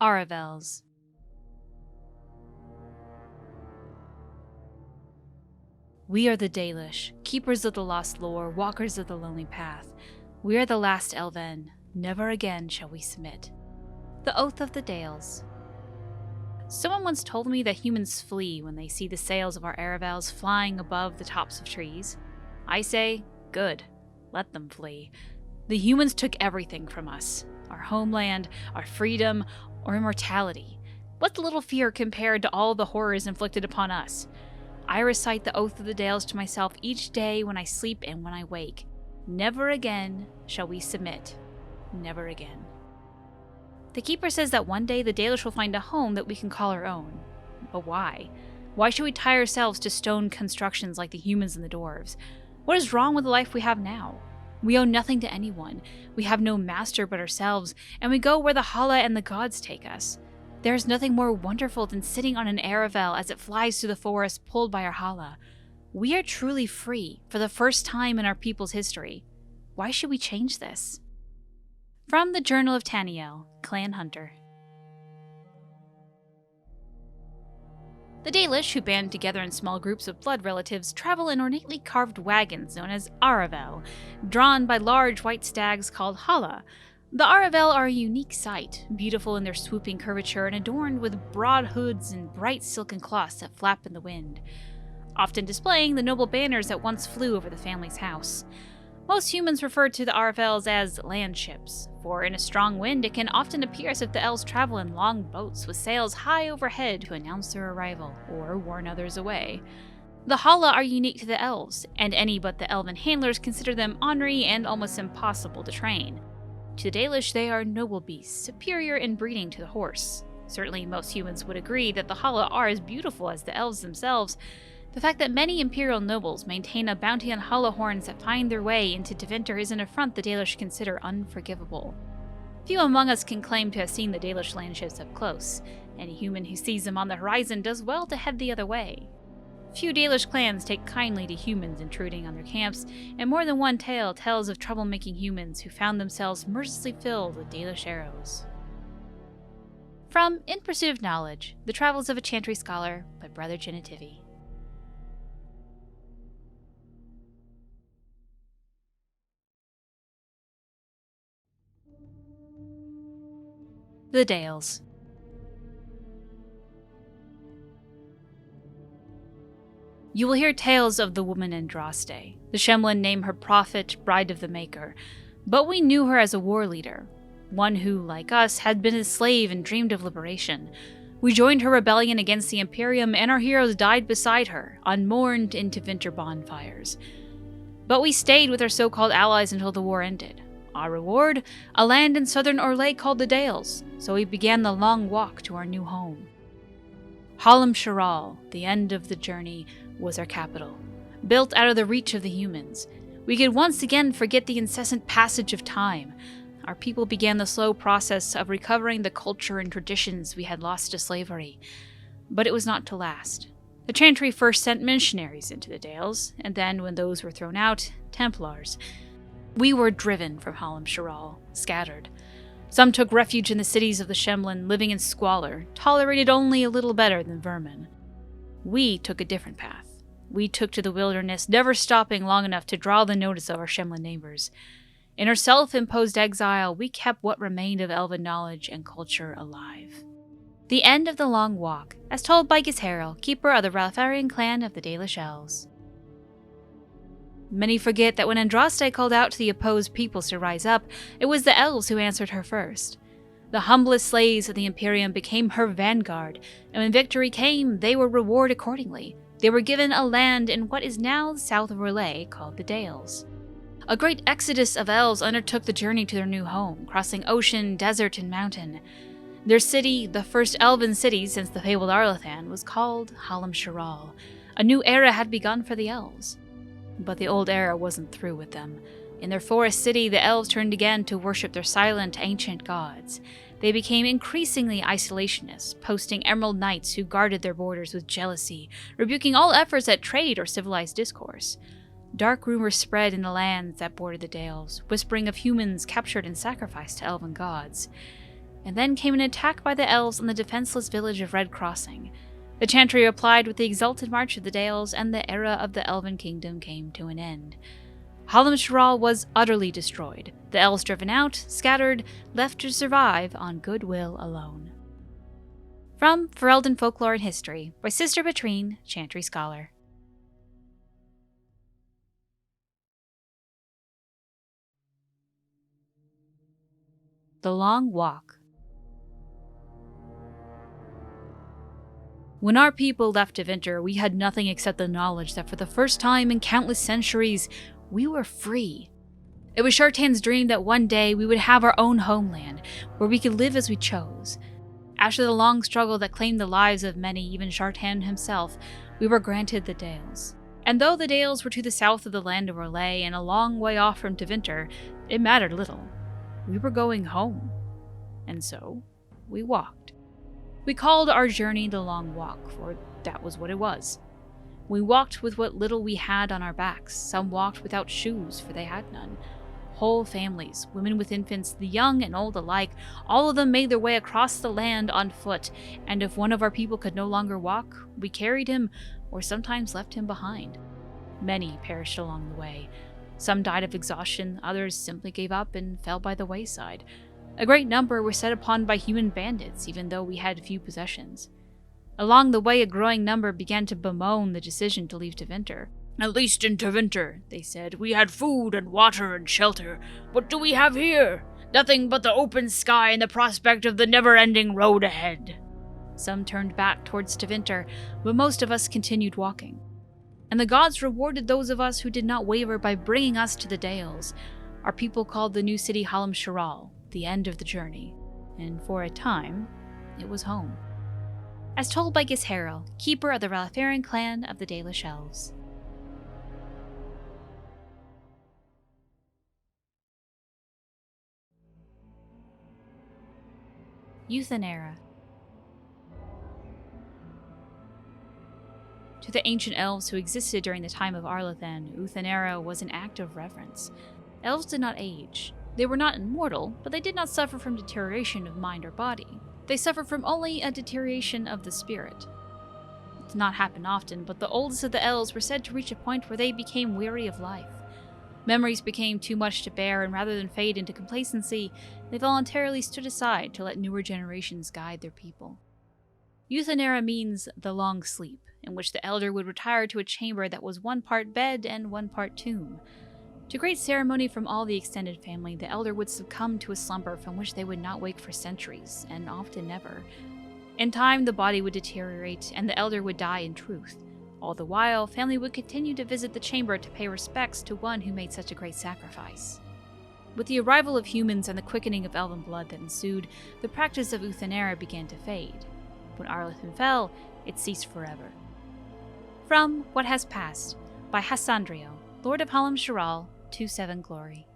Aravels. We are the Dalish, keepers of the lost lore, walkers of the lonely path. We are the last Elven, never again shall we submit. The Oath of the Dales. Someone once told me that humans flee when they see the sails of our Aravels flying above the tops of trees. I say, good, let them flee. The humans took everything from us, our homeland, our freedom, our immortality. What's a little fear compared to all the horrors inflicted upon us? I recite the Oath of the Dales to myself each day when I sleep and when I wake. Never again shall we submit. Never again. The Keeper says that one day the Dalish will find a home that we can call our own. But why? Why should we tie ourselves to stone constructions like the humans and the dwarves? What is wrong with the life we have now? We owe nothing to anyone. We have no master but ourselves, and we go where the Hala and the gods take us. There is nothing more wonderful than sitting on an Aravel as it flies through the forest pulled by our Hala. We are truly free for the first time in our people's history. Why should we change this? From the Journal of Taniel, Clan Hunter. The Dalish, who band together in small groups of blood relatives, travel in ornately carved wagons known as Aravel, drawn by large white stags called Hala. The Aravel are a unique sight, beautiful in their swooping curvature and adorned with broad hoods and bright silken cloths that flap in the wind, often displaying the noble banners that once flew over the family's house. Most humans refer to the Arvels as land ships, for in a strong wind it can often appear as if the elves travel in long boats with sails high overhead to announce their arrival, or warn others away. The Hala are unique to the elves, and any but the elven handlers consider them ornery and almost impossible to train. To the Dalish, they are noble beasts, superior in breeding to the horse. Certainly most humans would agree that the Hala are as beautiful as the elves themselves. The fact that many imperial nobles maintain a bounty on Hala horns that find their way into Deventer is an affront the Dalish consider unforgivable. Few among us can claim to have seen the Dalish landships up close. Any human who sees them on the horizon does well to head the other way. Few Dalish clans take kindly to humans intruding on their camps, and more than one tale tells of troublemaking humans who found themselves mercilessly filled with Dalish arrows. From In Pursuit of Knowledge, The Travels of a Chantry Scholar by Brother Genitivi. The Dales. You will hear tales of the woman Andraste. The Shemlin name her prophet, bride of the Maker, but we knew her as a war leader, one who, like us, had been a slave and dreamed of liberation. We joined her rebellion against the Imperium, and our heroes died beside her, unmourned into winter bonfires. But we stayed with our so-called allies until the war ended. Our reward? A land in southern Orlais called the Dales, so we began the long walk to our new home. Kal Sharok, the end of the journey, was our capital, built out of the reach of the humans. We could once again forget the incessant passage of time. Our people began the slow process of recovering the culture and traditions we had lost to slavery. But it was not to last. The Chantry first sent missionaries into the Dales, and then, when those were thrown out, Templars. We were driven from Kal Sharok, scattered. Some took refuge in the cities of the Shemlin, living in squalor, tolerated only a little better than vermin. We took a different path. We took to the wilderness, never stopping long enough to draw the notice of our Shemlin neighbors. In our self-imposed exile, we kept what remained of elven knowledge and culture alive. The end of the long walk, as told by Gisheril, keeper of the Lothering clan of the Dalish Elves. Many forget that when Andraste called out to the opposed peoples to rise up, it was the elves who answered her first. The humblest slaves of the Imperium became her vanguard, and when victory came, they were rewarded accordingly. They were given a land in what is now the south of Orlais called the Dales. A great exodus of elves undertook the journey to their new home, crossing ocean, desert, and mountain. Their city, the first elven city since the fabled Arlathan, was called Kal Sharok. A new era had begun for the elves. But the old era wasn't through with them. In their forest city, the elves turned again to worship their silent, ancient gods. They became increasingly isolationist, posting emerald knights who guarded their borders with jealousy, rebuking all efforts at trade or civilized discourse. Dark rumors spread in the lands that bordered the Dales, whispering of humans captured and sacrificed to elven gods. And then came an attack by the elves on the defenseless village of Red Crossing. The chantry replied with the exalted march of the Dales, and the era of the Elven Kingdom came to an end. Halam Sharal was utterly destroyed, the elves driven out, scattered, left to survive on goodwill alone. From Ferelden Folklore and History, by Sister Patrine, Chantry Scholar. The Long Walk. When our people left Tevinter, we had nothing except the knowledge that for the first time in countless centuries, we were free. It was Shartan's dream that one day we would have our own homeland, where we could live as we chose. After the long struggle that claimed the lives of many, even Shartan himself, we were granted the Dales. And though the Dales were to the south of the land of Orlais and a long way off from Tevinter, it mattered little. We were going home. And so, we walked. We called our journey the Long Walk, for that was what it was. We walked with what little we had on our backs. Some walked without shoes, for they had none. Whole families, women with infants, the young and old alike, all of them made their way across the land on foot, and if one of our people could no longer walk, we carried him, or sometimes left him behind. Many perished along the way. Some died of exhaustion, others simply gave up and fell by the wayside. A great number were set upon by human bandits, even though we had few possessions. Along the way, a growing number began to bemoan the decision to leave Tevinter. "At least in Tevinter," they said, "we had food and water and shelter. What do we have here? Nothing but the open sky and the prospect of the never-ending road ahead." Some turned back towards Tevinter, but most of us continued walking. And the gods rewarded those of us who did not waver by bringing us to the Dales. Our people called the new city Halam Sharal, the end of the journey, and for a time, it was home. As told by Gisheril, keeper of the Lothering clan of the Dalish Elves. Uthenera. To the ancient elves who existed during the time of Arlathan, Uthenera was an act of reverence. Elves did not age. They were not immortal, but they did not suffer from deterioration of mind or body. They suffered from only a deterioration of the spirit. It did not happen often, but the oldest of the elves were said to reach a point where they became weary of life. Memories became too much to bear, and rather than fade into complacency, they voluntarily stood aside to let newer generations guide their people. Uthenera means the long sleep, in which the elder would retire to a chamber that was one part bed and one part tomb. To great ceremony from all the extended family, the elder would succumb to a slumber from which they would not wake for centuries, and often never. In time, the body would deteriorate, and the elder would die in truth. All the while, family would continue to visit the chamber to pay respects to one who made such a great sacrifice. With the arrival of humans and the quickening of elven blood that ensued, the practice of Uthenera began to fade. When Arlathan fell, it ceased forever. From What Has Passed, by Hassandrio, Lord of Halam Sharal, 2-7 Glory.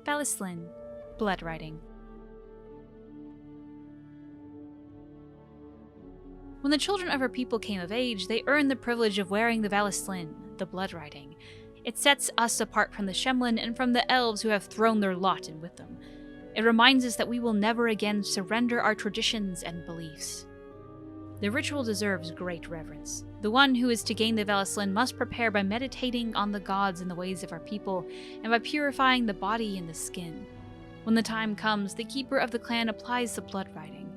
Vallaslin, Blood Writing. When the children of her people came of age, they earned the privilege of wearing the Vallaslin, the blood writing. It sets us apart from the Shemlin and from the elves who have thrown their lot in with them. It reminds us that we will never again surrender our traditions and beliefs. The ritual deserves great reverence. The one who is to gain the Vallaslin must prepare by meditating on the gods and the ways of our people, and by purifying the body and the skin. When the time comes, the keeper of the clan applies the blood writing.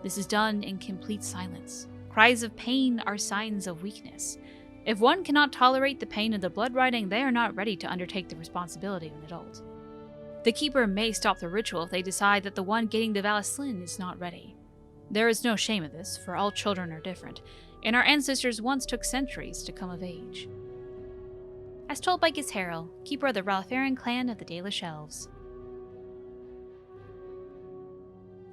This is done in complete silence. Cries of pain are signs of weakness. If one cannot tolerate the pain of the blood writing, they are not ready to undertake the responsibility of an adult. The keeper may stop the ritual if they decide that the one getting the Vallaslin is not ready. There is no shame in this, for all children are different, and our ancestors once took centuries to come of age. As told by Gisheril, keeper of the Lothering clan of the Dalish Elves.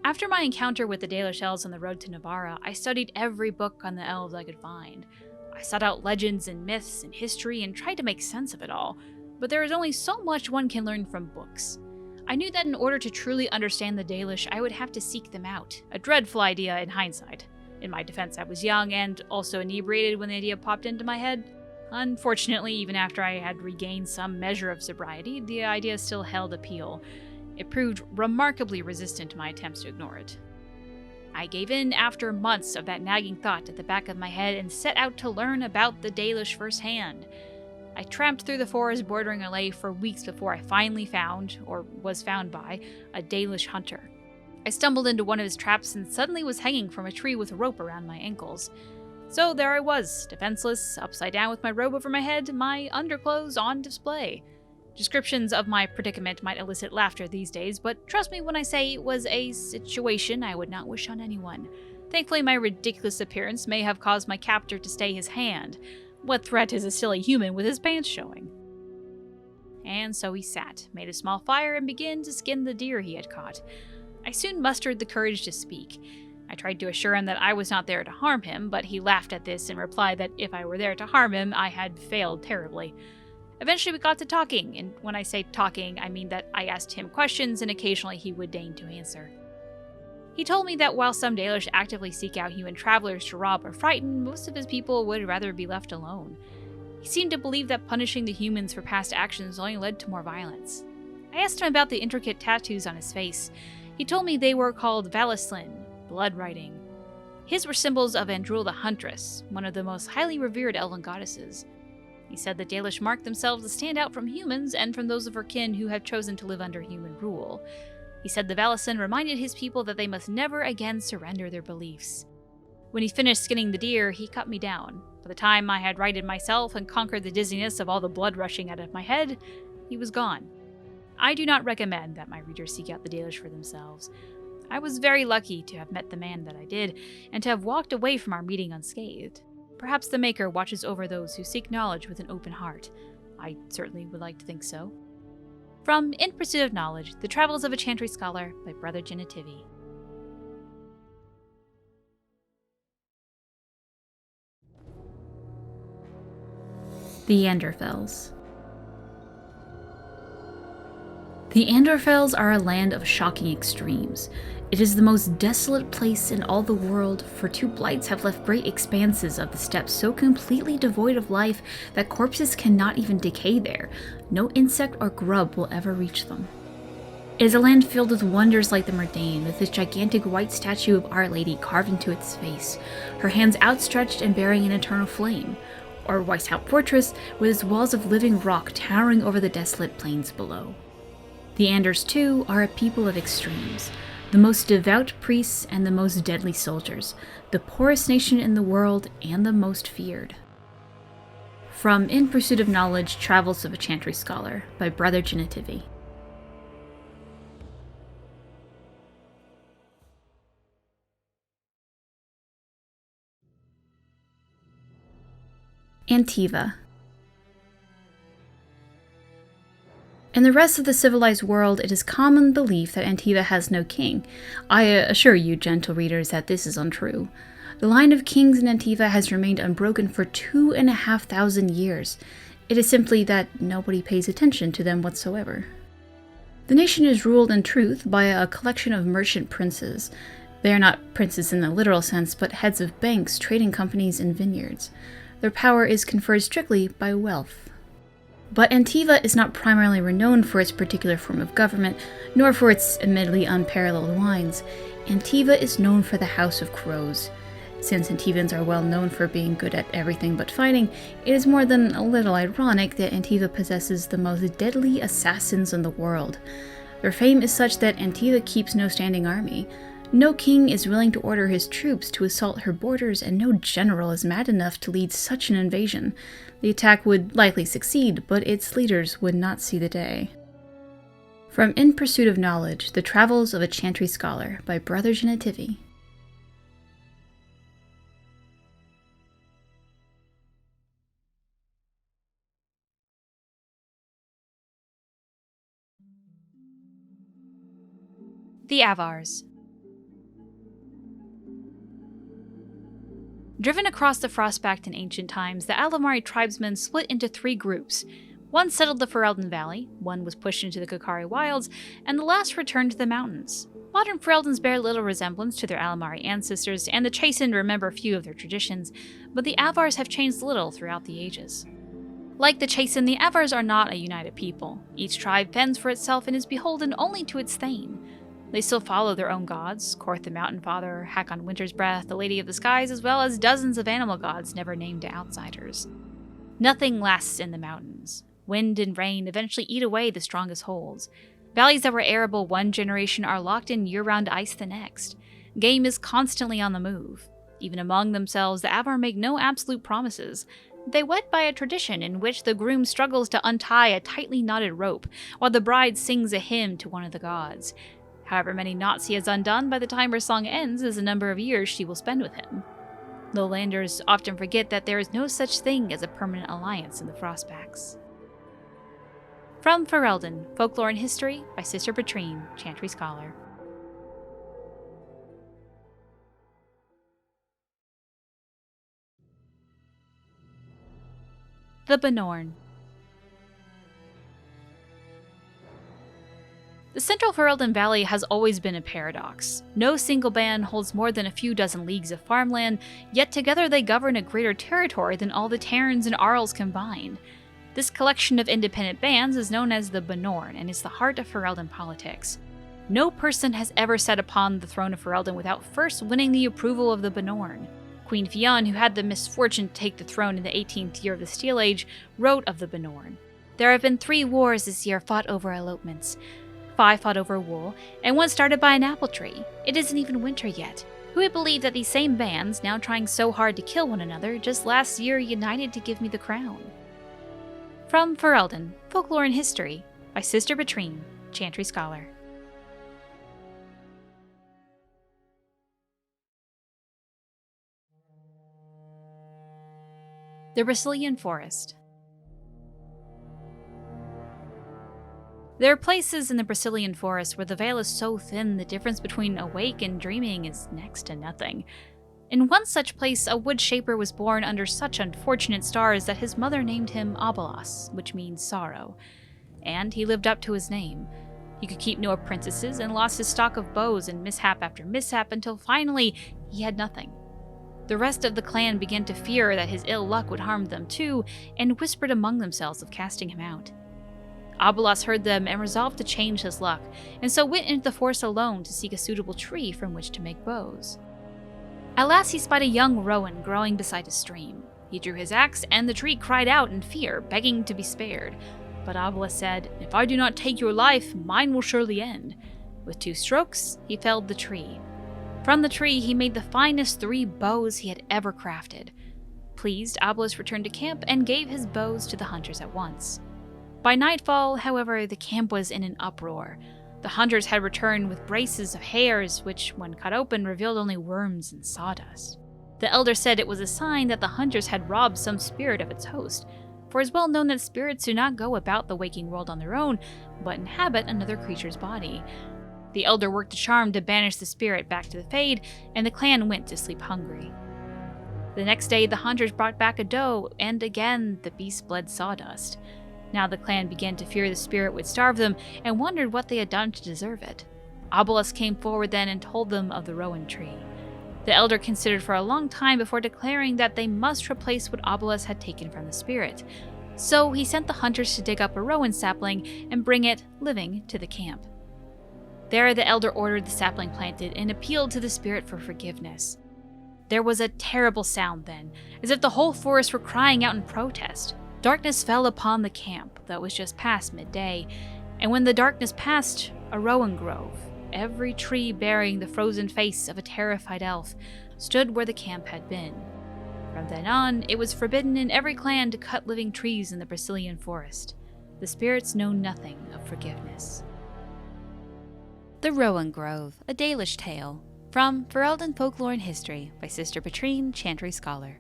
After my encounter with the Dalish Elves on the road to Nevarra, I studied every book on the elves I could find. I sought out legends and myths and history and tried to make sense of it all, but there is only so much one can learn from books. I knew that in order to truly understand the Dalish, I would have to seek them out, a dreadful idea in hindsight. In my defense, I was young and also inebriated when the idea popped into my head. Unfortunately, even after I had regained some measure of sobriety, the idea still held appeal. It proved remarkably resistant to my attempts to ignore it. I gave in after months of that nagging thought at the back of my head and set out to learn about the Dalish firsthand. I tramped through the forest bordering Orlais for weeks before I finally found, or was found by, a Dalish hunter. I stumbled into one of his traps and suddenly was hanging from a tree with a rope around my ankles. So there I was, defenseless, upside down with my robe over my head, my underclothes on display. Descriptions of my predicament might elicit laughter these days, but trust me when I say it was a situation I would not wish on anyone. Thankfully, my ridiculous appearance may have caused my captor to stay his hand. What threat is a silly human with his pants showing? And so he sat, made a small fire, and began to skin the deer he had caught. I soon mustered the courage to speak. I tried to assure him that I was not there to harm him, but he laughed at this and replied that if I were there to harm him, I had failed terribly. Eventually we got to talking, and when I say talking, I mean that I asked him questions and occasionally he would deign to answer. He told me that while some Dalish actively seek out human travelers to rob or frighten, most of his people would rather be left alone. He seemed to believe that punishing the humans for past actions only led to more violence. I asked him about the intricate tattoos on his face. He told me they were called Vallaslin, blood writing. His were symbols of Andrul the Huntress, one of the most highly revered elven goddesses. He said the Dalish marked themselves to stand out from humans and from those of her kin who have chosen to live under human rule. He said the Vallaslin reminded his people that they must never again surrender their beliefs. When he finished skinning the deer, he cut me down. By the time I had righted myself and conquered the dizziness of all the blood rushing out of my head, he was gone. I do not recommend that my readers seek out the Dalish for themselves. I was very lucky to have met the man that I did, and to have walked away from our meeting unscathed. Perhaps the Maker watches over those who seek knowledge with an open heart. I certainly would like to think so. From In Pursuit of Knowledge, The Travels of a Chantry Scholar by Brother Genitivi. The Anderfels. The Anderfels are a land of shocking extremes. It is the most desolate place in all the world, for two blights have left great expanses of the steppes so completely devoid of life that corpses cannot even decay there. No insect or grub will ever reach them. It is a land filled with wonders like the Mundane, with its gigantic white statue of Our Lady carved into its face, her hands outstretched and bearing an eternal flame, or Weishaupt Fortress, with its walls of living rock towering over the desolate plains below. The Anders, too, are a people of extremes. The most devout priests and the most deadly soldiers, the poorest nation in the world and the most feared. From In Pursuit of Knowledge, Travels of a Chantry Scholar by Brother Genitivi. Antiva. In the rest of the civilized world, it is common belief that Antiva has no king. I assure you, gentle readers, that this is untrue. The line of kings in Antiva has remained unbroken for 2,500 years. It is simply that nobody pays attention to them whatsoever. The nation is ruled in truth by a collection of merchant princes. They are not princes in the literal sense, but heads of banks, trading companies, and vineyards. Their power is conferred strictly by wealth. But Antiva is not primarily renowned for its particular form of government, nor for its admittedly unparalleled wines. Antiva is known for the House of Crows. Since Antivans are well known for being good at everything but fighting, it is more than a little ironic that Antiva possesses the most deadly assassins in the world. Their fame is such that Antiva keeps no standing army. No king is willing to order his troops to assault her borders, and no general is mad enough to lead such an invasion. The attack would likely succeed, but its leaders would not see the day. From In Pursuit of Knowledge, The Travels of a Chantry Scholar by Brother Genitivi. The Avvars. Driven across the Frostback in ancient times, the Alamarri tribesmen split into three groups. One settled the Ferelden Valley, one was pushed into the Kokari Wilds, and the last returned to the mountains. Modern Fereldans bear little resemblance to their Alamarri ancestors, and the Chasind remember few of their traditions, but the Avvars have changed little throughout the ages. Like the Chasind, the Avvars are not a united people. Each tribe fends for itself and is beholden only to its thane. They still follow their own gods, Korth the Mountain Father, Hakon Winter's Breath, the Lady of the Skies, as well as dozens of animal gods never named to outsiders. Nothing lasts in the mountains. Wind and rain eventually eat away the strongest holds. Valleys that were arable one generation are locked in year-round ice the next. Game is constantly on the move. Even among themselves, the Avvar make no absolute promises. They wed by a tradition in which the groom struggles to untie a tightly knotted rope, while the bride sings a hymn to one of the gods. However many knots he has undone by the time her song ends is the number of years she will spend with him. Lowlanders often forget that there is no such thing as a permanent alliance in the Frostbacks. From Ferelden, Folklore and History by Sister Petrine, Chantry Scholar. The Bannorn. The central Ferelden Valley has always been a paradox. No single band holds more than a few dozen leagues of farmland, yet together they govern a greater territory than all the Theirins and Arls combined. This collection of independent bands is known as the Bannorn and is the heart of Ferelden politics. No person has ever sat upon the throne of Ferelden without first winning the approval of the Bannorn. Queen Fionn, who had the misfortune to take the throne in the 18th year of the Steel Age, wrote of the Bannorn. There have been 3 wars this year fought over elopements. 5 fought over wool, and 1 started by an apple tree. It isn't even winter yet. Who would believe that these same bands, now trying so hard to kill one another, just last year united to give me the crown? From Ferelden, Folklore and History by Sister Petrine, Chantry Scholar. The Brecilian Forest. There are places in the Brecilian Forest where the veil is so thin the difference between awake and dreaming is next to nothing. In one such place, a wood shaper was born under such unfortunate stars that his mother named him Abelas, which means sorrow. And he lived up to his name. He could keep no apprentices and lost his stock of bows in mishap after mishap until finally he had nothing. The rest of the clan began to fear that his ill luck would harm them too, and whispered among themselves of casting him out. Abelas heard them and resolved to change his luck, and so went into the forest alone to seek a suitable tree from which to make bows. At last he spied a young rowan growing beside a stream. He drew his axe, and the tree cried out in fear, begging to be spared. But Abelas said, "If I do not take your life, mine will surely end." With 2 strokes, he felled the tree. From the tree, he made the finest 3 bows he had ever crafted. Pleased, Abelas returned to camp and gave his bows to the hunters at once. By nightfall, however, the camp was in an uproar. The hunters had returned with braces of hares, which, when cut open, revealed only worms and sawdust. The elder said it was a sign that the hunters had robbed some spirit of its host, for it is well known that spirits do not go about the waking world on their own, but inhabit another creature's body. The elder worked a charm to banish the spirit back to the Fade, and the clan went to sleep hungry. The next day, the hunters brought back a doe, and again the beast bled sawdust. Now the clan began to fear the spirit would starve them, and wondered what they had done to deserve it. Abelas came forward then and told them of the rowan tree. The elder considered for a long time before declaring that they must replace what Abelas had taken from the spirit. So he sent the hunters to dig up a rowan sapling and bring it, living, to the camp. There the elder ordered the sapling planted and appealed to the spirit for forgiveness. There was a terrible sound then, as if the whole forest were crying out in protest. Darkness fell upon the camp, though it was just past midday, and when the darkness passed, a rowan grove, every tree bearing the frozen face of a terrified elf, stood where the camp had been. From then on, it was forbidden in every clan to cut living trees in the Brecilian Forest. The spirits know nothing of forgiveness. The Rowan Grove, a Dalish Tale. From Ferelden Folklore and History by Sister Petrine, Chantry Scholar.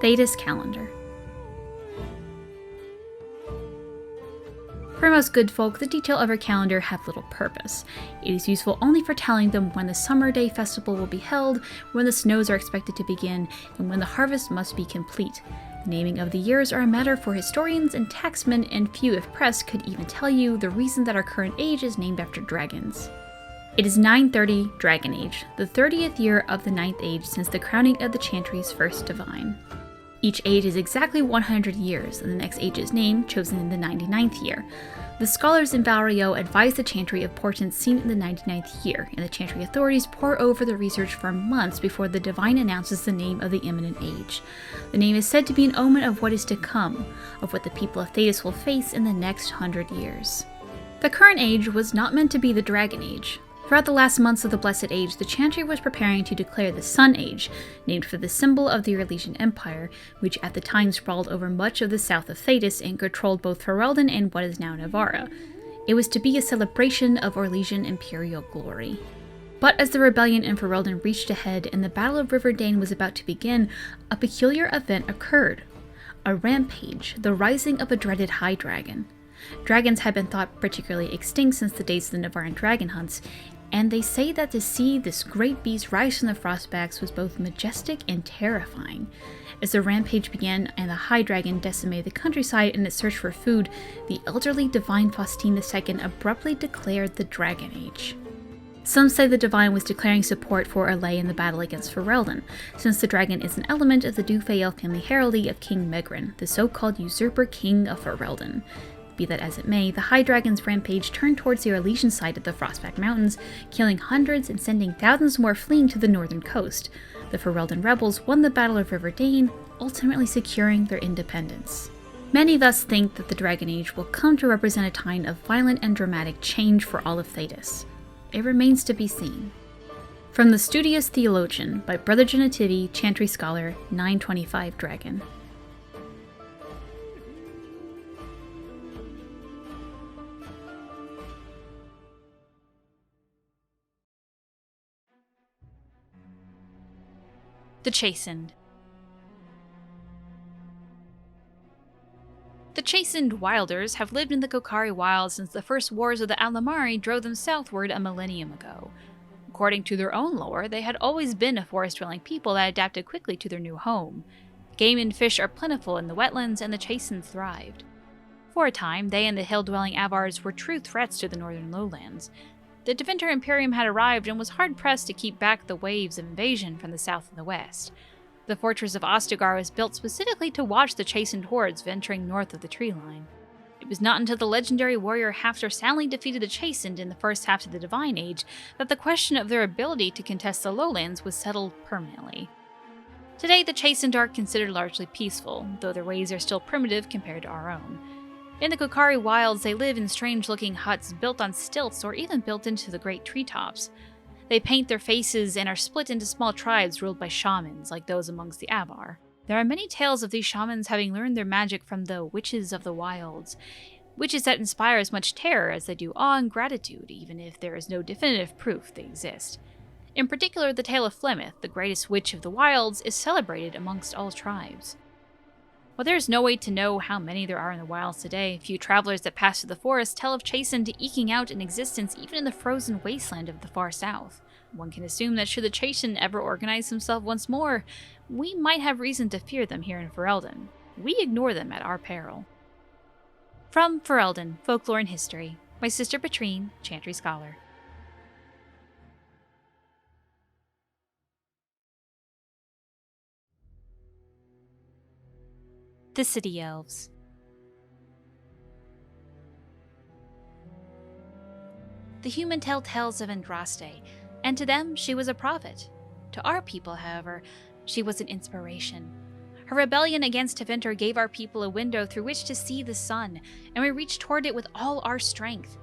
Thedas Calendar. For most good folk, the detail of our calendar have little purpose. It is useful only for telling them when the summer day festival will be held, when the snows are expected to begin, and when the harvest must be complete. The naming of the years are a matter for historians and taxmen, and few, if pressed, could even tell you the reason that our current age is named after dragons. It is 930 Dragon Age, the 30th year of the 9th Age since the crowning of the Chantry's first divine. Each age is exactly 100 years, and the next age's name chosen in the 99th year. The scholars in Val Royeaux advise the Chantry of portents seen in the 99th year, and the Chantry authorities pore over the research for months before the divine announces the name of the imminent age. The name is said to be an omen of what is to come, of what the people of Thedas will face in the next 100 years. The current age was not meant to be the Dragon Age. Throughout the last months of the Blessed Age, the Chantry was preparing to declare the Sun Age, named for the symbol of the Orlesian Empire, which at the time sprawled over much of the south of Thedas and controlled both Ferelden and what is now Nevarra. It was to be a celebration of Orlesian imperial glory. But as the rebellion in Ferelden reached a head and the Battle of River Dane was about to begin, a peculiar event occurred. A rampage, the rising of a dreaded high dragon. Dragons had been thought particularly extinct since the days of the Nevarran dragon hunts, and they say that to see this great beast rise from the Frostbacks was both majestic and terrifying. As the rampage began and the High Dragon decimated the countryside in its search for food, the elderly Divine Faustine II abruptly declared the Dragon Age. Some say the Divine was declaring support for Orlais in the battle against Ferelden, since the dragon is an element of the Dufayel family heraldry of King Megran, the so-called usurper king of Ferelden. Be that as it may, the High Dragon's rampage turned towards the Orlesian side of the Frostback Mountains, killing hundreds and sending thousands more fleeing to the northern coast. The Ferelden rebels won the Battle of River Dane, ultimately securing their independence. Many thus think that the Dragon Age will come to represent a time of violent and dramatic change for all of Thedas. It remains to be seen. From the Studious Theologian by Brother Genetivi, Chantry Scholar, 925 Dragon. The Chasind. The Chasind Wilders have lived in the Kokari Wilds since the first wars of the Aldamari drove them southward a millennium ago. According to their own lore, they had always been a forest-dwelling people that adapted quickly to their new home. Game and fish are plentiful in the wetlands, and the Chasind thrived. For a time, they and the hill-dwelling Avvars were true threats to the northern lowlands. The Deventer Imperium had arrived and was hard-pressed to keep back the waves of invasion from the south and the west. The fortress of Ostagar was built specifically to watch the Chasind hordes venturing north of the tree line. It was not until the legendary warrior Hafthor soundly defeated the Chasind in the first half of the Divine Age that the question of their ability to contest the lowlands was settled permanently. Today, the Chasind are considered largely peaceful, though their ways are still primitive compared to our own. In the Kokari Wilds, they live in strange-looking huts built on stilts or even built into the great treetops. They paint their faces and are split into small tribes ruled by shamans, like those amongst the Avvar. There are many tales of these shamans having learned their magic from the Witches of the Wilds, witches that inspire as much terror as they do awe and gratitude, even if there is no definitive proof they exist. In particular, the tale of Flemeth, the greatest witch of the wilds, is celebrated amongst all tribes. While there is no way to know how many there are in the wilds today, few travelers that pass through the forest tell of Chasind eking out an existence even in the frozen wasteland of the far south. One can assume that should the Chasind ever organize themselves once more, we might have reason to fear them here in Ferelden. We ignore them at our peril. From Ferelden, Folklore and History, by Sister Petrine, Chantry Scholar. The City Elves. The human tell tales of Andraste, and to them she was a prophet. To our people, however, she was an inspiration. Her rebellion against Deventer gave our people a window through which to see the sun, and we reached toward it with all our strength.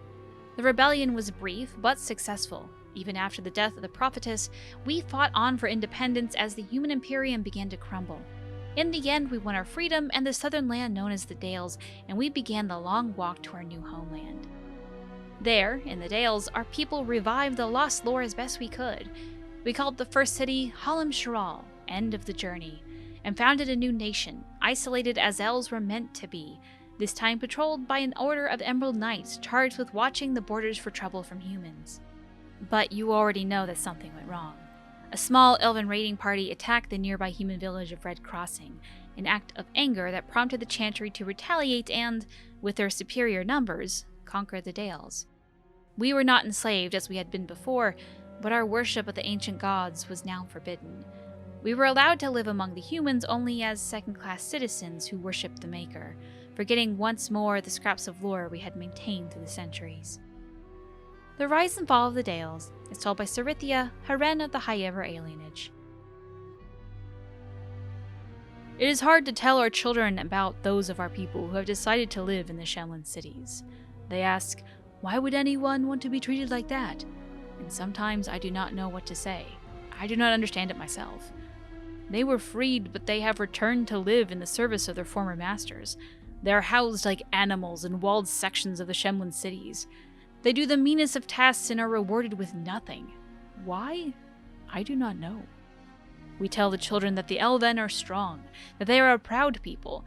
The rebellion was brief, but successful. Even after the death of the prophetess, we fought on for independence as the human Imperium began to crumble. In the end, we won our freedom and the southern land known as the Dales, and we began the long walk to our new homeland. There, in the Dales, our people revived the lost lore as best we could. We called the first city Halam Sharal, End of the Journey, and founded a new nation, isolated as elves were meant to be, this time patrolled by an order of Emerald Knights charged with watching the borders for trouble from humans. But you already know that something went wrong. A small elven raiding party attacked the nearby human village of Red Crossing, an act of anger that prompted the Chantry to retaliate and, with their superior numbers, conquer the Dales. We were not enslaved as we had been before, but our worship of the ancient gods was now forbidden. We were allowed to live among the humans only as second-class citizens who worshipped the Maker, forgetting once more the scraps of lore we had maintained through the centuries. The rise and fall of the Dales is told by Sarithia, Haren of the Highever Alienage. It is hard to tell our children about those of our people who have decided to live in the Shemlin cities. They ask, why would anyone want to be treated like that? And sometimes I do not know what to say. I do not understand it myself. They were freed, but they have returned to live in the service of their former masters. They are housed like animals in walled sections of the Shemlin cities. They do the meanest of tasks and are rewarded with nothing. Why? I do not know. We tell the children that the Elven are strong, that they are a proud people,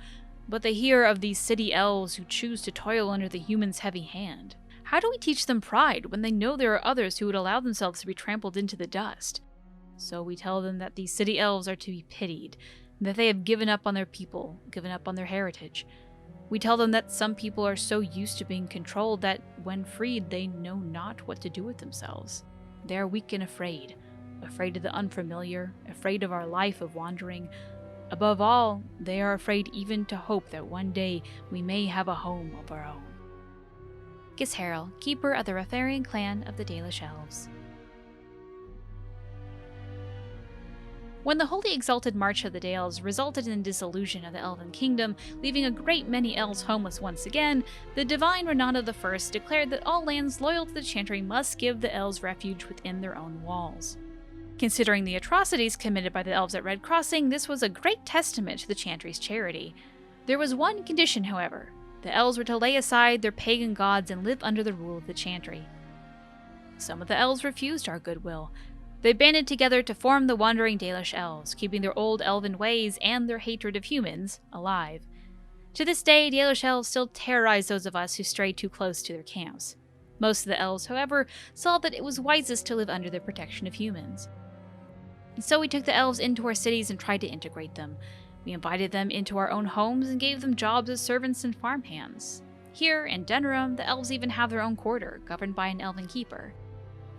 but they hear of these city elves who choose to toil under the human's heavy hand. How do we teach them pride when they know there are others who would allow themselves to be trampled into the dust? So we tell them that these city elves are to be pitied, and that they have given up on their people, given up on their heritage. We tell them that some people are so used to being controlled that, when freed, they know not what to do with themselves. They are weak and afraid of the unfamiliar, afraid of our life of wandering. Above all, they are afraid even to hope that one day we may have a home of our own. Gisheril, keeper of the Lothering clan of the Dalish Elves. When the wholly exalted march of the Dales resulted in the dissolution of the Elven kingdom, leaving a great many elves homeless once again, the divine Renata I declared that all lands loyal to the Chantry must give the elves refuge within their own walls. Considering the atrocities committed by the elves at Red Crossing, this was a great testament to the Chantry's charity. There was one condition, however. The elves were to lay aside their pagan gods and live under the rule of the Chantry. Some of the elves refused our goodwill. They banded together to form the wandering Dalish Elves, keeping their old elven ways and their hatred of humans alive. To this day, Dalish Elves still terrorize those of us who stray too close to their camps. Most of the elves, however, saw that it was wisest to live under the protection of humans. And so we took the elves into our cities and tried to integrate them. We invited them into our own homes and gave them jobs as servants and farmhands. Here, in Denerim, the elves even have their own quarter, governed by an elven keeper.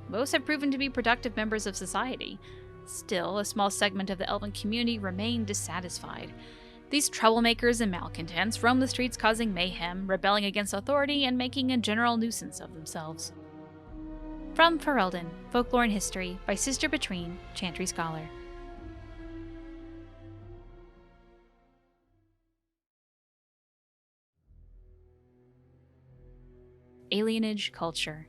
Most have proven to be productive members of society. Still, a small segment of the elven community remain dissatisfied. These troublemakers and malcontents roam the streets causing mayhem, rebelling against authority, and making a general nuisance of themselves. From Ferelden, Folklore and History, by Sister Betrine, Chantry Scholar. Alienage Culture.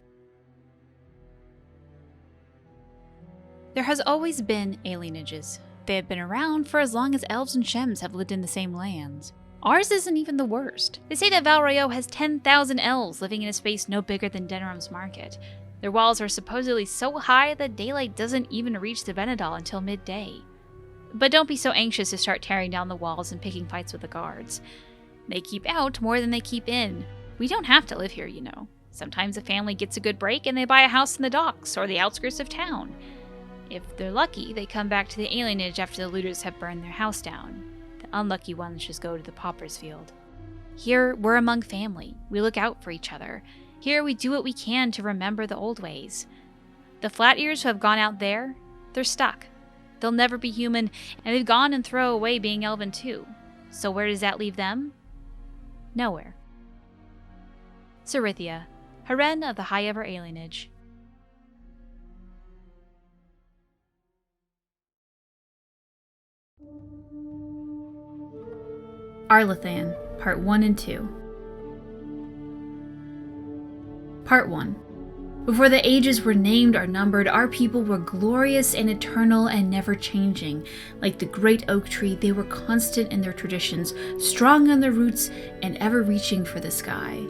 There has always been alienages. They have been around for as long as elves and shems have lived in the same lands. Ours isn't even the worst. They say that Valrayo has 10,000 elves living in a space no bigger than Denerim's market. Their walls are supposedly so high that daylight doesn't even reach the Venedal until midday. But don't be so anxious to start tearing down the walls and picking fights with the guards. They keep out more than they keep in. We don't have to live here, you know. Sometimes a family gets a good break and they buy a house in the docks or the outskirts of town. If they're lucky, they come back to the alienage after the looters have burned their house down. The unlucky ones just go to the pauper's field. Here, we're among family. We look out for each other. Here, we do what we can to remember the old ways. The flat ears who have gone out there, they're stuck. They'll never be human, and they've gone and thrown away being elven too. So where does that leave them? Nowhere. Sarithia, Haren of the Highever Alienage. Arlathan, Part 1 and 2. Part 1. Before the ages were named or numbered, our people were glorious and eternal and never changing. Like the great oak tree, they were constant in their traditions, strong on their roots, and ever reaching for the sky.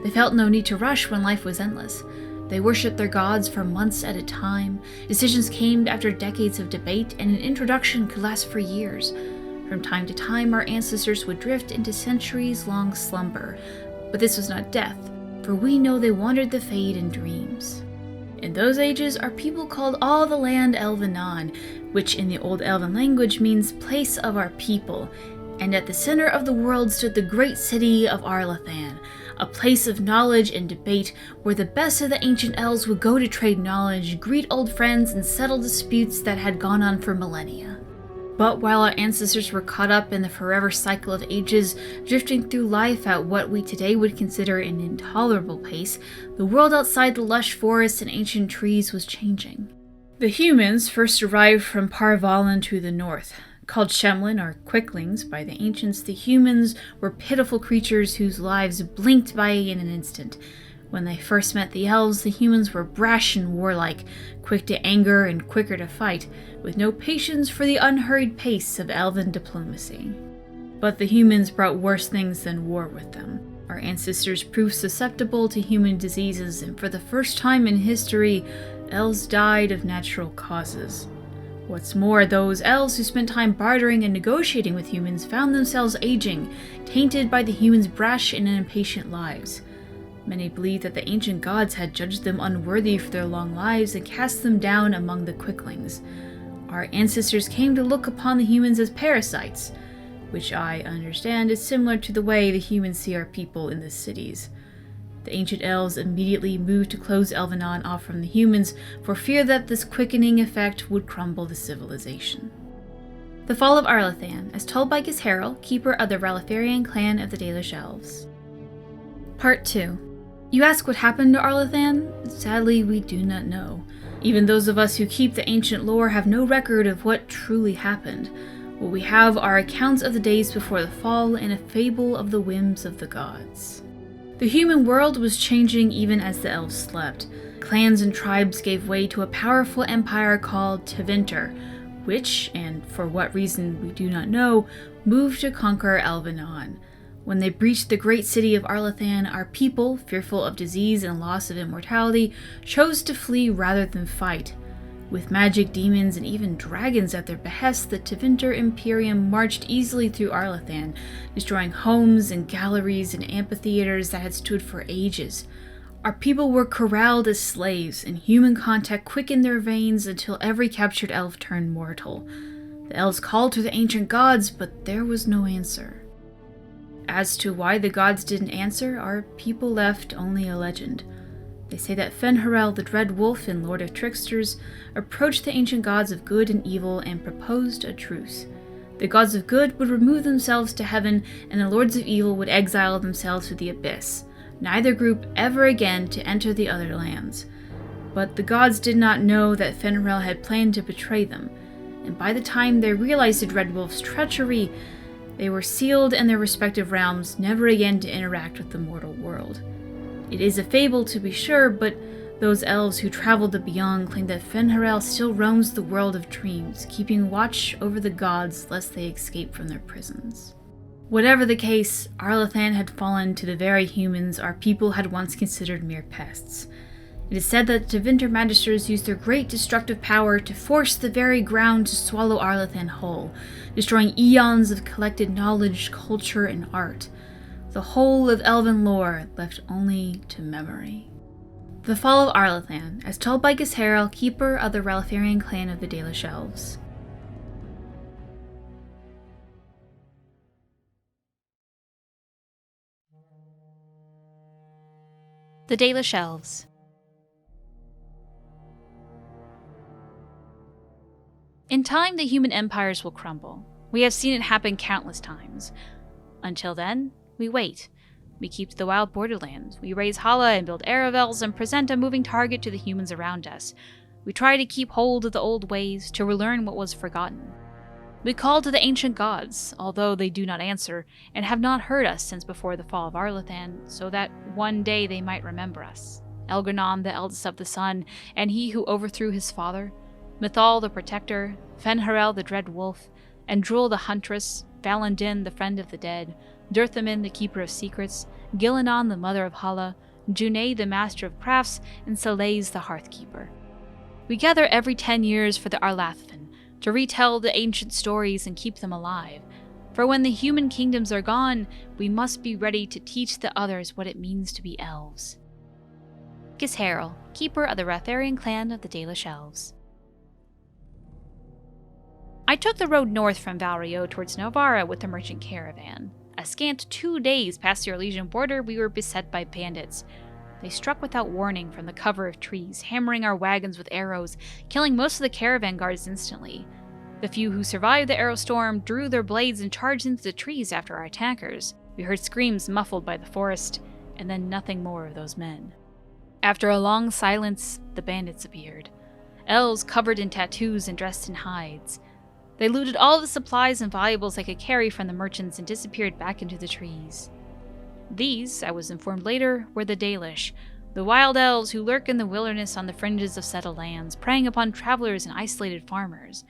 They felt no need to rush when life was endless. They worshipped their gods for months at a time. Decisions came after decades of debate, and an introduction could last for years. From time to time, our ancestors would drift into centuries-long slumber, but this was not death, for we know they wandered the fade in dreams. In those ages, our people called all the land Elvenon, which in the Old Elven language means place of our people, and at the center of the world stood the great city of Arlathan, a place of knowledge and debate where the best of the ancient elves would go to trade knowledge, greet old friends, and settle disputes that had gone on for millennia. But while our ancestors were caught up in the forever cycle of ages, drifting through life at what we today would consider an intolerable pace, the world outside the lush forests and ancient trees was changing. The humans first arrived from Vallaslin to the north. Called Shemlin, or Quicklings, by the ancients, the humans were pitiful creatures whose lives blinked by in an instant. When they first met the elves, the humans were brash and warlike, quick to anger and quicker to fight, with no patience for the unhurried pace of elven diplomacy. But the humans brought worse things than war with them. Our ancestors proved susceptible to human diseases, and for the first time in history, elves died of natural causes. What's more, those elves who spent time bartering and negotiating with humans found themselves aging, tainted by the humans' brash and impatient lives. Many believed that the ancient gods had judged them unworthy for their long lives and cast them down among the Quicklings. Our ancestors came to look upon the humans as parasites, which I understand is similar to the way the humans see our people in the cities. The ancient elves immediately moved to close Elvenon off from the humans for fear that this quickening effect would crumble the civilization. The Fall of Arlathan, as told by Gisharel, keeper of the Ralatharian clan of the Dalish Elves. Part 2. You ask what happened to Arlathan? Sadly, we do not know. Even those of us who keep the ancient lore have no record of what truly happened. What we have are accounts of the days before the fall and a fable of the whims of the gods. The human world was changing even as the elves slept. Clans and tribes gave way to a powerful empire called Tevinter, which, and for what reason we do not know, moved to conquer Elvenon. When they breached the great city of Arlathan, our people, fearful of disease and loss of immortality, chose to flee rather than fight. With magic, demons, and even dragons at their behest, the Tevinter Imperium marched easily through Arlathan, destroying homes and galleries and amphitheaters that had stood for ages. Our people were corralled as slaves, and human contact quickened their veins until every captured elf turned mortal. The elves called to the ancient gods, but there was no answer. As to why the gods didn't answer, our people left only a legend. They say that Fen'Harel, the Dread Wolf and Lord of Tricksters, approached the ancient gods of good and evil and proposed a truce. The gods of good would remove themselves to heaven, and the lords of evil would exile themselves to the abyss, neither group ever again to enter the other lands. But the gods did not know that Fen'Harel had planned to betray them, and by the time they realized the Dread Wolf's treachery, they were sealed in their respective realms, never again to interact with the mortal world. It is a fable, to be sure, but those elves who traveled the beyond claim that Fen'Harel still roams the world of dreams, keeping watch over the gods lest they escape from their prisons. Whatever the case, Arlathan had fallen to the very humans our people had once considered mere pests. It is said that Tevinter magisters used their great destructive power to force the very ground to swallow Arlathan whole, destroying eons of collected knowledge, culture, and art. The whole of elven lore left only to memory. The Fall of Arlathan, as told by Gisharel, keeper of the Ralatharian clan of the Dalish Elves. The Dalish Elves. In time, the human empires will crumble. We have seen it happen countless times. Until then, we wait. We keep to the wild borderlands. We raise Hala and build Aravels and present a moving target to the humans around us. We try to keep hold of the old ways, to relearn what was forgotten. We call to the ancient gods, although they do not answer, and have not heard us since before the fall of Arlathan, so that one day they might remember us. Elgarnon, the eldest of the sun, and he who overthrew his father, Mithal the protector, Fen'Harel the dread wolf, Andrul the huntress, Valandin the friend of the dead, Durthamin the keeper of secrets, Gillenon the mother of Hala, Junei the master of crafts, and Salaise the hearthkeeper. We gather every 10 years for the Arlathan, to retell the ancient stories and keep them alive. For when the human kingdoms are gone, we must be ready to teach the others what it means to be elves. Gisharel, keeper of the Ralatharian clan of the Dalish Elves. I took the road north from Valrio towards Nevarra with the merchant caravan. A scant 2 days past the Orlesian border, we were beset by bandits. They struck without warning from the cover of trees, hammering our wagons with arrows, killing most of the caravan guards instantly. The few who survived the arrow storm drew their blades and charged into the trees after our attackers. We heard screams muffled by the forest, and then nothing more of those men. After a long silence, the bandits appeared. Elves covered in tattoos and dressed in hides. They looted all the supplies and valuables they could carry from the merchants and disappeared back into the trees. These, I was informed later, were the Dalish, the wild elves who lurk in the wilderness on the fringes of settled lands, preying upon travelers and isolated farmers.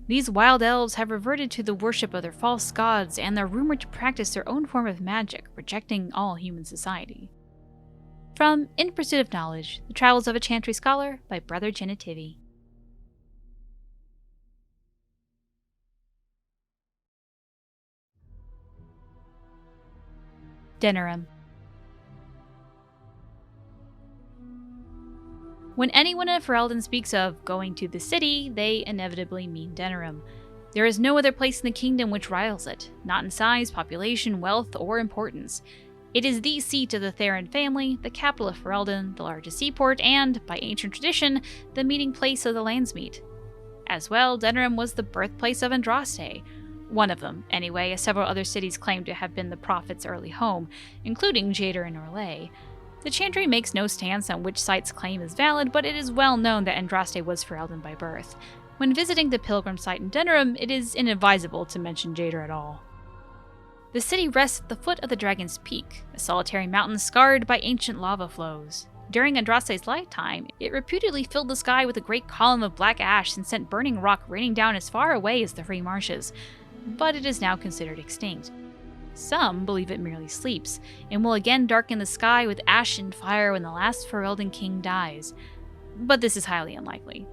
These wild elves have reverted to the worship of their false gods and are rumored to practice their own form of magic, rejecting all human society. From In Pursuit of Knowledge, The Travels of a Chantry Scholar by Brother Genitivi. Denerim. When anyone in Ferelden speaks of going to the city, they inevitably mean Denerim. There is no other place in the kingdom which rivals it, not in size, population, wealth, or importance. It is the seat of the Theirin family, the capital of Ferelden, the largest seaport, and, by ancient tradition, the meeting place of the Landsmeet. As well, Denerim was the birthplace of Andraste. One of them, anyway, as several other cities claim to have been the prophet's early home, including Jadar and Orlais. The Chantry makes no stance on which site's claim is valid, but it is well known that Andraste was Ferelden by birth. When visiting the pilgrim site in Denerim, it is inadvisable to mention Jadar at all. The city rests at the foot of the Dragon's Peak, a solitary mountain scarred by ancient lava flows. During Andraste's lifetime, it reputedly filled the sky with a great column of black ash and sent burning rock raining down as far away as the Free Marshes, but it is now considered extinct. Some believe it merely sleeps, and will again darken the sky with ash and fire when the last Ferelden king dies, but this is highly unlikely.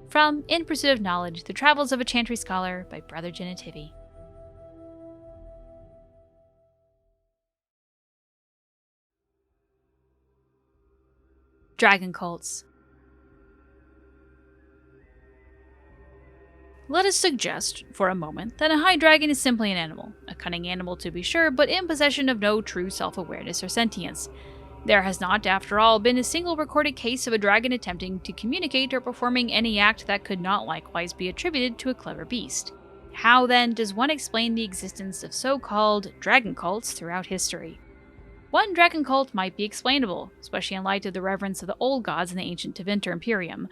From In Pursuit of Knowledge, The Travels of a Chantry Scholar by Brother Genitivi. Dragon cults. Let us suggest, for a moment, that a high dragon is simply an animal, a cunning animal to be sure, but in possession of no true self-awareness or sentience. There has not, after all, been a single recorded case of a dragon attempting to communicate or performing any act that could not likewise be attributed to a clever beast. How, then, does one explain the existence of so-called dragon cults throughout history? One dragon cult might be explainable, especially in light of the reverence of the old gods in the ancient Tevinter Imperium.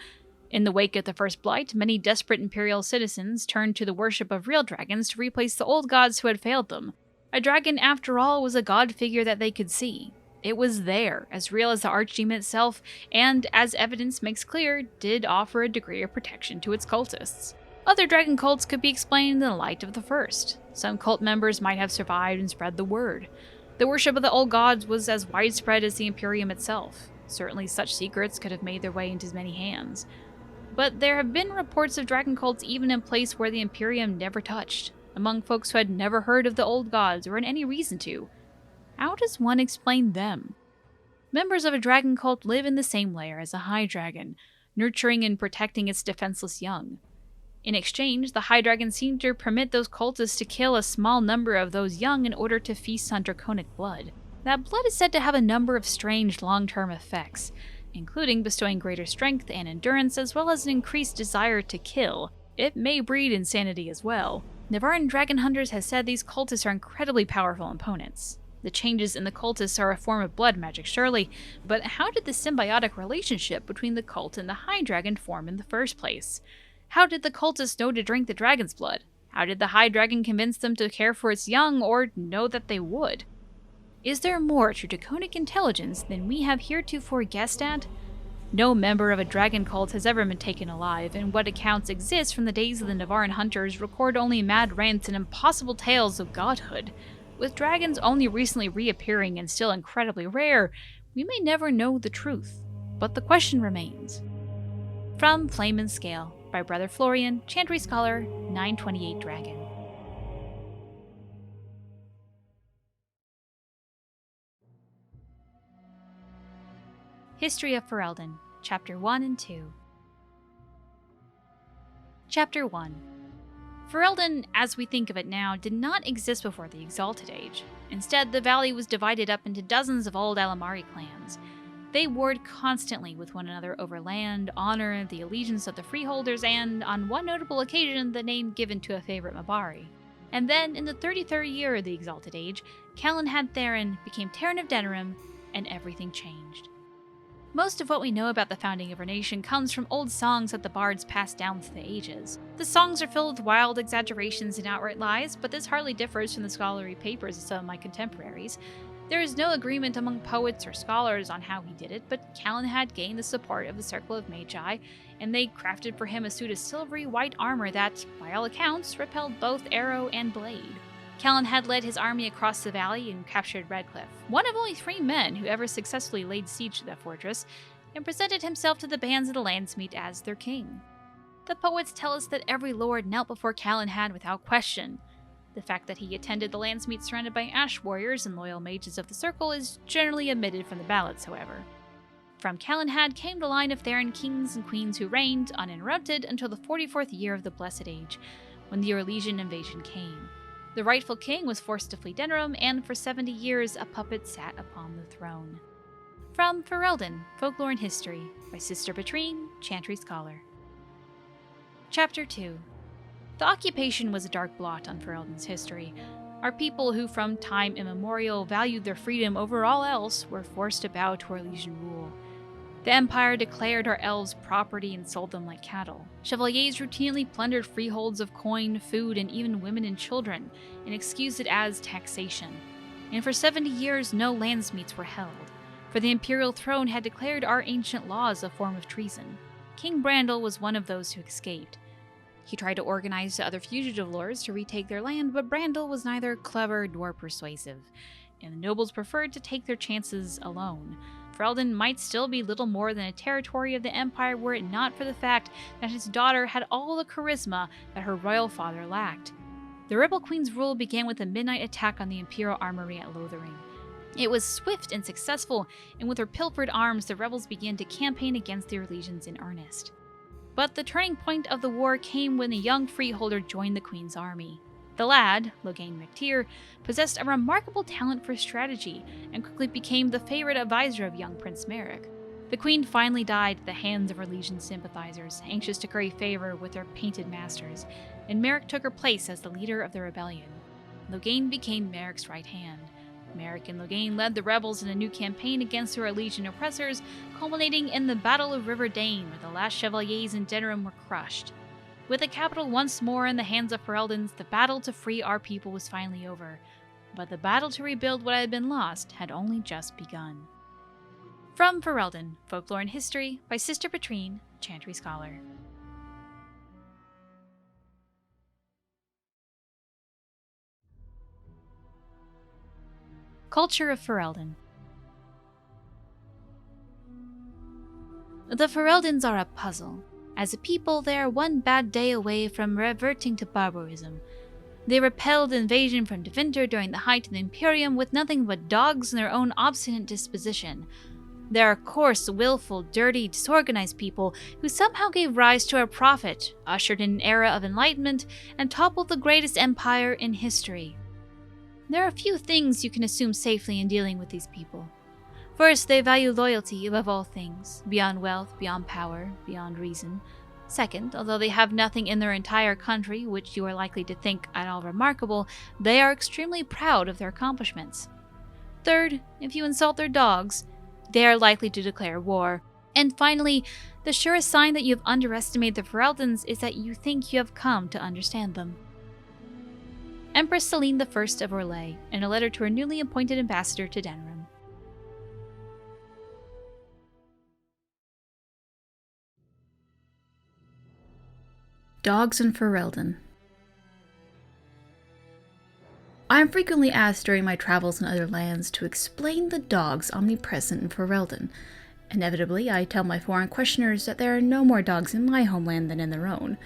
In the wake of the First Blight, many desperate imperial citizens turned to the worship of real dragons to replace the old gods who had failed them. A dragon, after all, was a god figure that they could see. It was there, as real as the archdemon itself, and, as evidence makes clear, did offer a degree of protection to its cultists. Other dragon cults could be explained in the light of the first. Some cult members might have survived and spread the word. The worship of the old gods was as widespread as the Imperium itself. Certainly such secrets could have made their way into as many hands. But there have been reports of dragon cults even in place where the Imperium never touched, among folks who had never heard of the old gods or had any reason to. How does one explain them? Members of a dragon cult live in the same lair as a high dragon, nurturing and protecting its defenseless young. In exchange, the high dragon seemed to permit those cultists to kill a small number of those young in order to feast on draconic blood. That blood is said to have a number of strange long-term effects, including bestowing greater strength and endurance as well as an increased desire to kill. It may breed insanity as well. Nevarran dragon hunters has said these cultists are incredibly powerful opponents. The changes in the cultists are a form of blood magic, surely, but how did the symbiotic relationship between the cult and the high dragon form in the first place? How did the cultists know to drink the dragon's blood? How did the high dragon convince them to care for its young, or know that they would? Is there more to draconic intelligence than we have heretofore guessed at? No member of a dragon cult has ever been taken alive, and what accounts exist from the days of the Nevarran hunters record only mad rants and impossible tales of godhood. With dragons only recently reappearing and still incredibly rare, we may never know the truth. But the question remains. From Flame and Scale, by Brother Florian, Chantry Scholar, 928 Dragon. History of Ferelden, Chapter 1 and 2. Chapter 1. Ferelden, as we think of it now, did not exist before the Exalted Age. Instead, the valley was divided up into dozens of old Alamari clans. They warred constantly with one another over land, honor, the allegiance of the freeholders, and, on one notable occasion, the name given to a favorite Mabari. And then, in the 33rd year of the Exalted Age, Calenhad Theirin became Theirin of Denerim, and everything changed. Most of what we know about the founding of our nation comes from old songs that the bards passed down through the ages. The songs are filled with wild exaggerations and outright lies, but this hardly differs from the scholarly papers of some of my contemporaries. There is no agreement among poets or scholars on how he did it, but Calenhad gained the support of the Circle of Magi, and they crafted for him a suit of silvery white armor that, by all accounts, repelled both arrow and blade. Calenhad led his army across the valley and captured Redcliffe, one of only 3 men who ever successfully laid siege to that fortress, and presented himself to the bands of the Landsmeet as their king. The poets tell us that every lord knelt before Calenhad without question. The fact that he attended the Landsmeet surrounded by ash warriors and loyal mages of the Circle is generally omitted from the ballads, however. From Calenhad came the line of Theirin kings and queens who reigned, uninterrupted, until the 44th year of the Blessed Age, when the Orlesian invasion came. The rightful king was forced to flee Denerim, and for 70 years a puppet sat upon the throne. From Ferelden, Folklore and History, by Sister Petrine, Chantry Scholar. Chapter 2. The occupation was a dark blot on Ferelden's history. Our people who from time immemorial valued their freedom over all else were forced to bow to Orlesian rule. The Empire declared our elves property and sold them like cattle. Chevaliers routinely plundered freeholds of coin, food, and even women and children, and excused it as taxation. And for 70 years no landsmeets were held, for the imperial throne had declared our ancient laws a form of treason. King Brandel was one of those who escaped. He tried to organize the other fugitive lords to retake their land, but Brandel was neither clever nor persuasive, and the nobles preferred to take their chances alone. Ferelden might still be little more than a territory of the Empire were it not for the fact that his daughter had all the charisma that her royal father lacked. The rebel queen's rule began with a midnight attack on the Imperial Armory at Lothering. It was swift and successful, and with her pilfered arms the rebels began to campaign against the Orlesians in earnest. But the turning point of the war came when a young freeholder joined the queen's army. The lad, Logain MacTyr, possessed a remarkable talent for strategy and quickly became the favorite advisor of young Prince Maric. The queen finally died at the hands of Orlesian sympathizers, anxious to curry favor with their painted masters, and Maric took her place as the leader of the rebellion. Logain became Maric's right hand. Maric and Logain led the rebels in a new campaign against the Orlesian oppressors, culminating in the Battle of River Dane, where the last chevaliers in Denerim were crushed. With the capital once more in the hands of Fereldans, the battle to free our people was finally over, but the battle to rebuild what had been lost had only just begun. From Ferelden, Folklore and History, by Sister Petrine, Chantry Scholar. Culture of Ferelden. The Fereldans are a puzzle. As a people, they are one bad day away from reverting to barbarism. They repelled invasion from Deventer during the height of the Imperium with nothing but dogs and their own obstinate disposition. They are coarse, willful, dirty, disorganized people who somehow gave rise to our prophet, ushered in an era of enlightenment, and toppled the greatest empire in history. There are few things you can assume safely in dealing with these people. First, they value loyalty above all things, beyond wealth, beyond power, beyond reason. Second, although they have nothing in their entire country which you are likely to think at all remarkable, they are extremely proud of their accomplishments. Third, if you insult their dogs, they are likely to declare war. And finally, the surest sign that you have underestimated the Fereldans is that you think you have come to understand them. Empress Celine I of Orlais, in a letter to her newly appointed ambassador to Denerim. Dogs in Ferelden. I am frequently asked during my travels in other lands to explain the dogs omnipresent in Ferelden. Inevitably, I tell my foreign questioners that there are no more dogs in my homeland than in their own.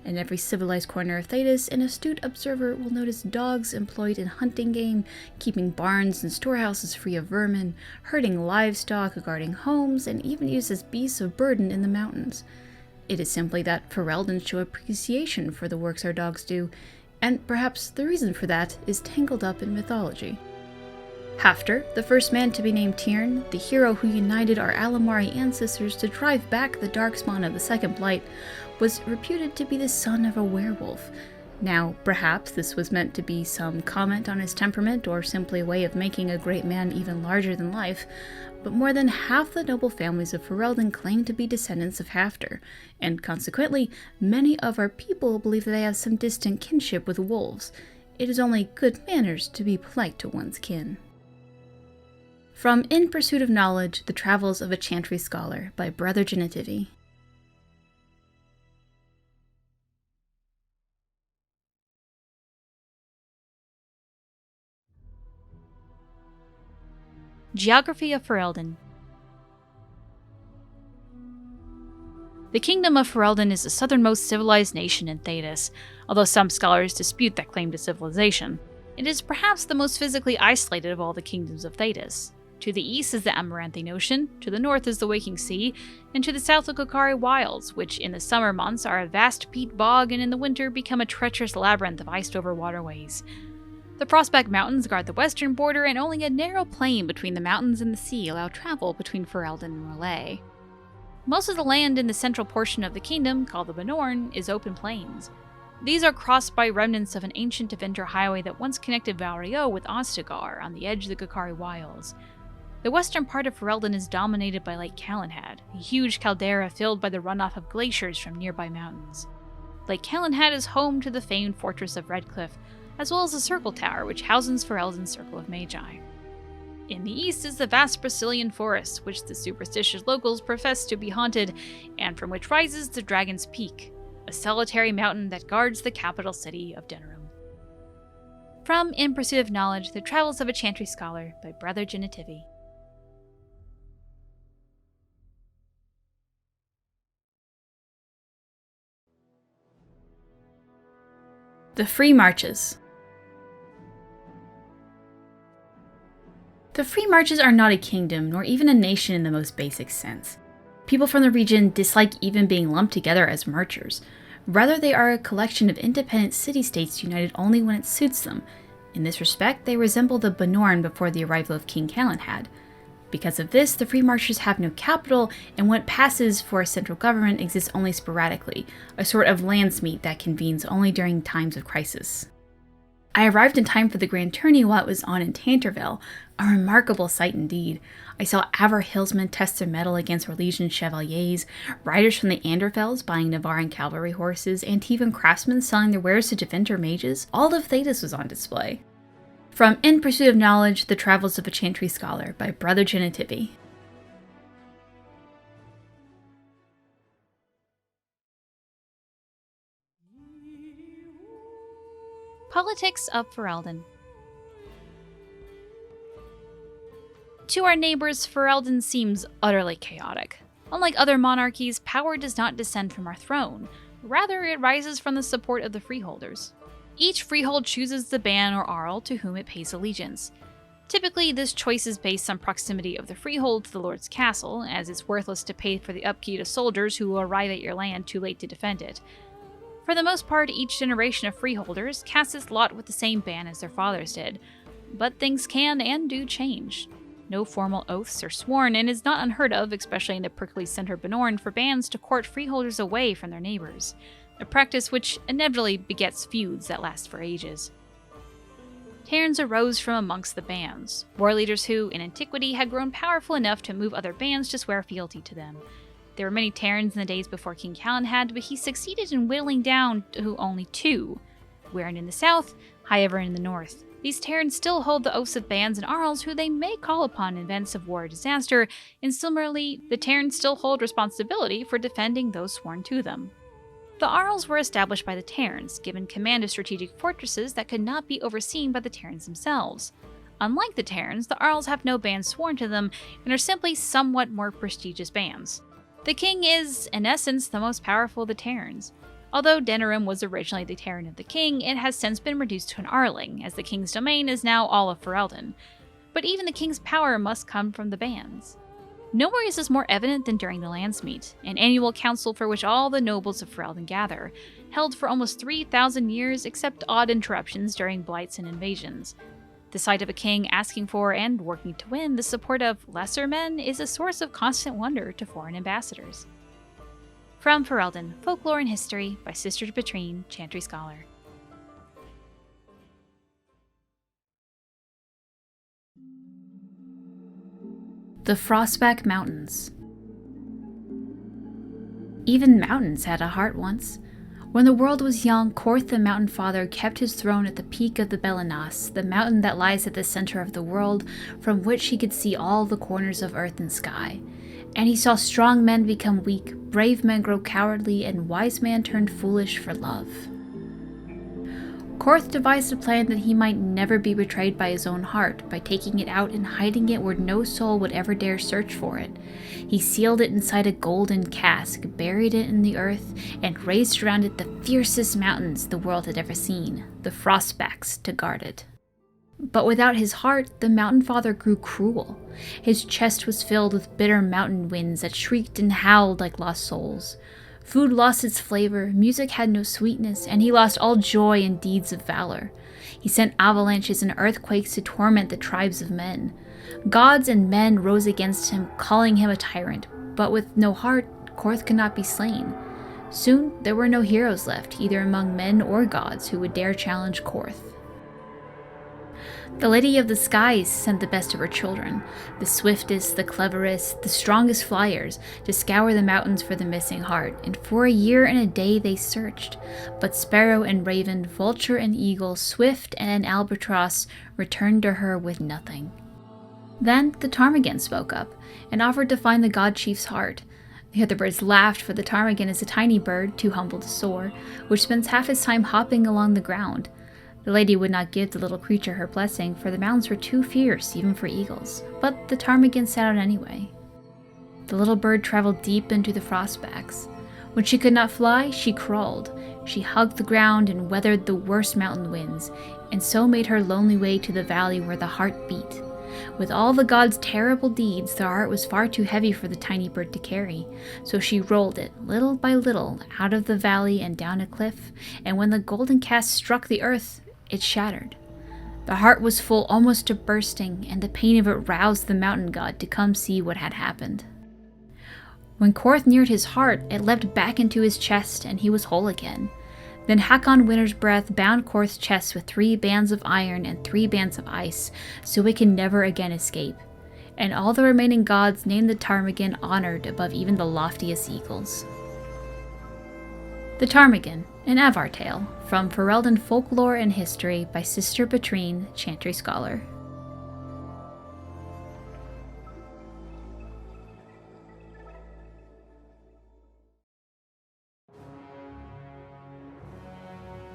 In every civilized corner of Thedas, an astute observer will notice dogs employed in hunting game, keeping barns and storehouses free of vermin, herding livestock, guarding homes, and even used as beasts of burden in the mountains. It is simply that Ferelden show appreciation for the works our dogs do, and perhaps the reason for that is tangled up in mythology. Hafter, the first man to be named Theirin, the hero who united our Alamari ancestors to drive back the darkspawn of the Second Blight, was reputed to be the son of a werewolf. Now, perhaps this was meant to be some comment on his temperament or simply a way of making a great man even larger than life, but more than half the noble families of Ferelden claim to be descendants of Hafter, and consequently, many of our people believe that they have some distant kinship with wolves. It is only good manners to be polite to one's kin. From In Pursuit of Knowledge, The Travels of a Chantry Scholar by Brother Genitivi. Geography of Ferelden. The Kingdom of Ferelden is the southernmost civilized nation in Thedas, although some scholars dispute that claim to civilization. It is perhaps the most physically isolated of all the kingdoms of Thedas. To the east is the Amaranthine Ocean, to the north is the Waking Sea, and to the south the Kokari Wilds, which in the summer months are a vast peat bog and in the winter become a treacherous labyrinth of iced-over waterways. The Frostback Mountains guard the western border, and only a narrow plain between the mountains and the sea allow travel between Ferelden and R'lyeh. Most of the land in the central portion of the kingdom, called the Bannorn, is open plains. These are crossed by remnants of an ancient Tevinter highway that once connected Val Ryo with Ostagar on the edge of the Kokari Wilds. The western part of Ferelden is dominated by Lake Calenhad, a huge caldera filled by the runoff of glaciers from nearby mountains. Lake Calenhad is home to the famed fortress of Redcliffe, as well as the Circle Tower, which houses Ferelden's Circle of Magi. In the east is the vast Brecilian Forest, which the superstitious locals profess to be haunted, and from which rises the Dragon's Peak, a solitary mountain that guards the capital city of Denerim. From In Pursuit of Knowledge, The Travels of a Chantry Scholar by Brother Genitivi. The Free Marches. The Free Marches are not a kingdom, nor even a nation in the most basic sense. People from the region dislike even being lumped together as marchers. Rather, they are a collection of independent city-states united only when it suits them. In this respect, they resemble the Bannorn before the arrival of King Calenhad. Because of this, the Free Marchers have no capital, and what passes for a central government exists only sporadically, a sort of landsmeet that convenes only during times of crisis. I arrived in time for the Grand Tourney while it was on in Tanterville, a remarkable sight indeed. I saw Avvar hillsmen test their mettle against Orlesian chevaliers, riders from the Anderfels buying Nevarran cavalry horses, Antivan craftsmen selling their wares to Tevinter mages. All of Thedas was on display. From In Pursuit of Knowledge, The Travels of a Chantry Scholar by Brother Genitivi. Politics of Ferelden. To our neighbors, Ferelden seems utterly chaotic. Unlike other monarchies, power does not descend from our throne. Rather, it rises from the support of the freeholders. Each freehold chooses the ban or Arl to whom it pays allegiance. Typically, this choice is based on proximity of the freehold to the lord's castle, as it's worthless to pay for the upkeep of soldiers who will arrive at your land too late to defend it. For the most part, each generation of freeholders casts its lot with the same ban as their fathers did, but things can and do change. No formal oaths are sworn, and is not unheard of, especially in the prickly center Bannorn, for bands to court freeholders away from their neighbors, a practice which inevitably begets feuds that last for ages. Tairns arose from amongst the bands, war leaders who, in antiquity, had grown powerful enough to move other bands to swear fealty to them. There were many Tairns in the days before King Calenhad, but he succeeded in whittling down to only two, Gwaren in the south, Highever in the north. These Tairns still hold the oaths of bands and Arls who they may call upon in events of war or disaster, and similarly, the Tairns still hold responsibility for defending those sworn to them. The Arls were established by the Tairns, given command of strategic fortresses that could not be overseen by the Tairns themselves. Unlike the Tairns, the Arls have no bands sworn to them, and are simply somewhat more prestigious bands. The king is, in essence, the most powerful of the Tairns. Although Denerim was originally the Teirin of the king, it has since been reduced to an Arling, as the king's domain is now all of Ferelden. But even the king's power must come from the bands. Nowhere is this more evident than during the Landsmeet, an annual council for which all the nobles of Ferelden gather, held for almost 3,000 years except odd interruptions during blights and invasions. The sight of a king asking for and working to win the support of lesser men is a source of constant wonder to foreign ambassadors. From Ferelden, Folklore and History by Sister Petrine, Chantry Scholar. The Frostback Mountains. Even mountains had a heart once. When the world was young, Korth the Mountain Father kept his throne at the peak of the Belenas, the mountain that lies at the center of the world, from which he could see all the corners of earth and sky. And he saw strong men become weak, brave men grow cowardly, and wise men turned foolish for love. Korth devised a plan that he might never be betrayed by his own heart, by taking it out and hiding it where no soul would ever dare search for it. He sealed it inside a golden cask, buried it in the earth, and raised around it the fiercest mountains the world had ever seen, the Frostbacks, to guard it. But without his heart, the Mountain Father grew cruel. His chest was filled with bitter mountain winds that shrieked and howled like lost souls. Food lost its flavor, music had no sweetness, and he lost all joy in deeds of valor. He sent avalanches and earthquakes to torment the tribes of men. Gods and men rose against him, calling him a tyrant, but with no heart, Korth could not be slain. Soon, there were no heroes left, either among men or gods, who would dare challenge Korth. The Lady of the Skies sent the best of her children, the swiftest, the cleverest, the strongest flyers, to scour the mountains for the missing heart, and for a year and a day they searched. But sparrow and raven, vulture and eagle, swift and albatross returned to her with nothing. Then the ptarmigan spoke up, and offered to find the god chief's heart. The other birds laughed, for the ptarmigan is a tiny bird, too humble to soar, which spends half its time hopping along the ground. The lady would not give the little creature her blessing, for the mountains were too fierce even for eagles, but the ptarmigan set out anyway. The little bird traveled deep into the frostbacks. When she could not fly, she crawled. She hugged the ground and weathered the worst mountain winds, and so made her lonely way to the valley where the heart beat. With all the god's terrible deeds, the heart was far too heavy for the tiny bird to carry, so she rolled it, little by little, out of the valley and down a cliff, and when the golden cast struck the earth, it shattered. The heart was full almost to bursting, and the pain of it roused the mountain god to come see what had happened. When Korth neared his heart, it leapt back into his chest, and he was whole again. Then Hakon Winter's Breath bound Korth's chest with 3 bands of iron and 3 bands of ice, so it can never again escape. And all the remaining gods named the ptarmigan honored above even the loftiest eagles. The Ptarmigan, an Avvar tale, from Ferelden Folklore and History by Sister Petrine, Chantry Scholar.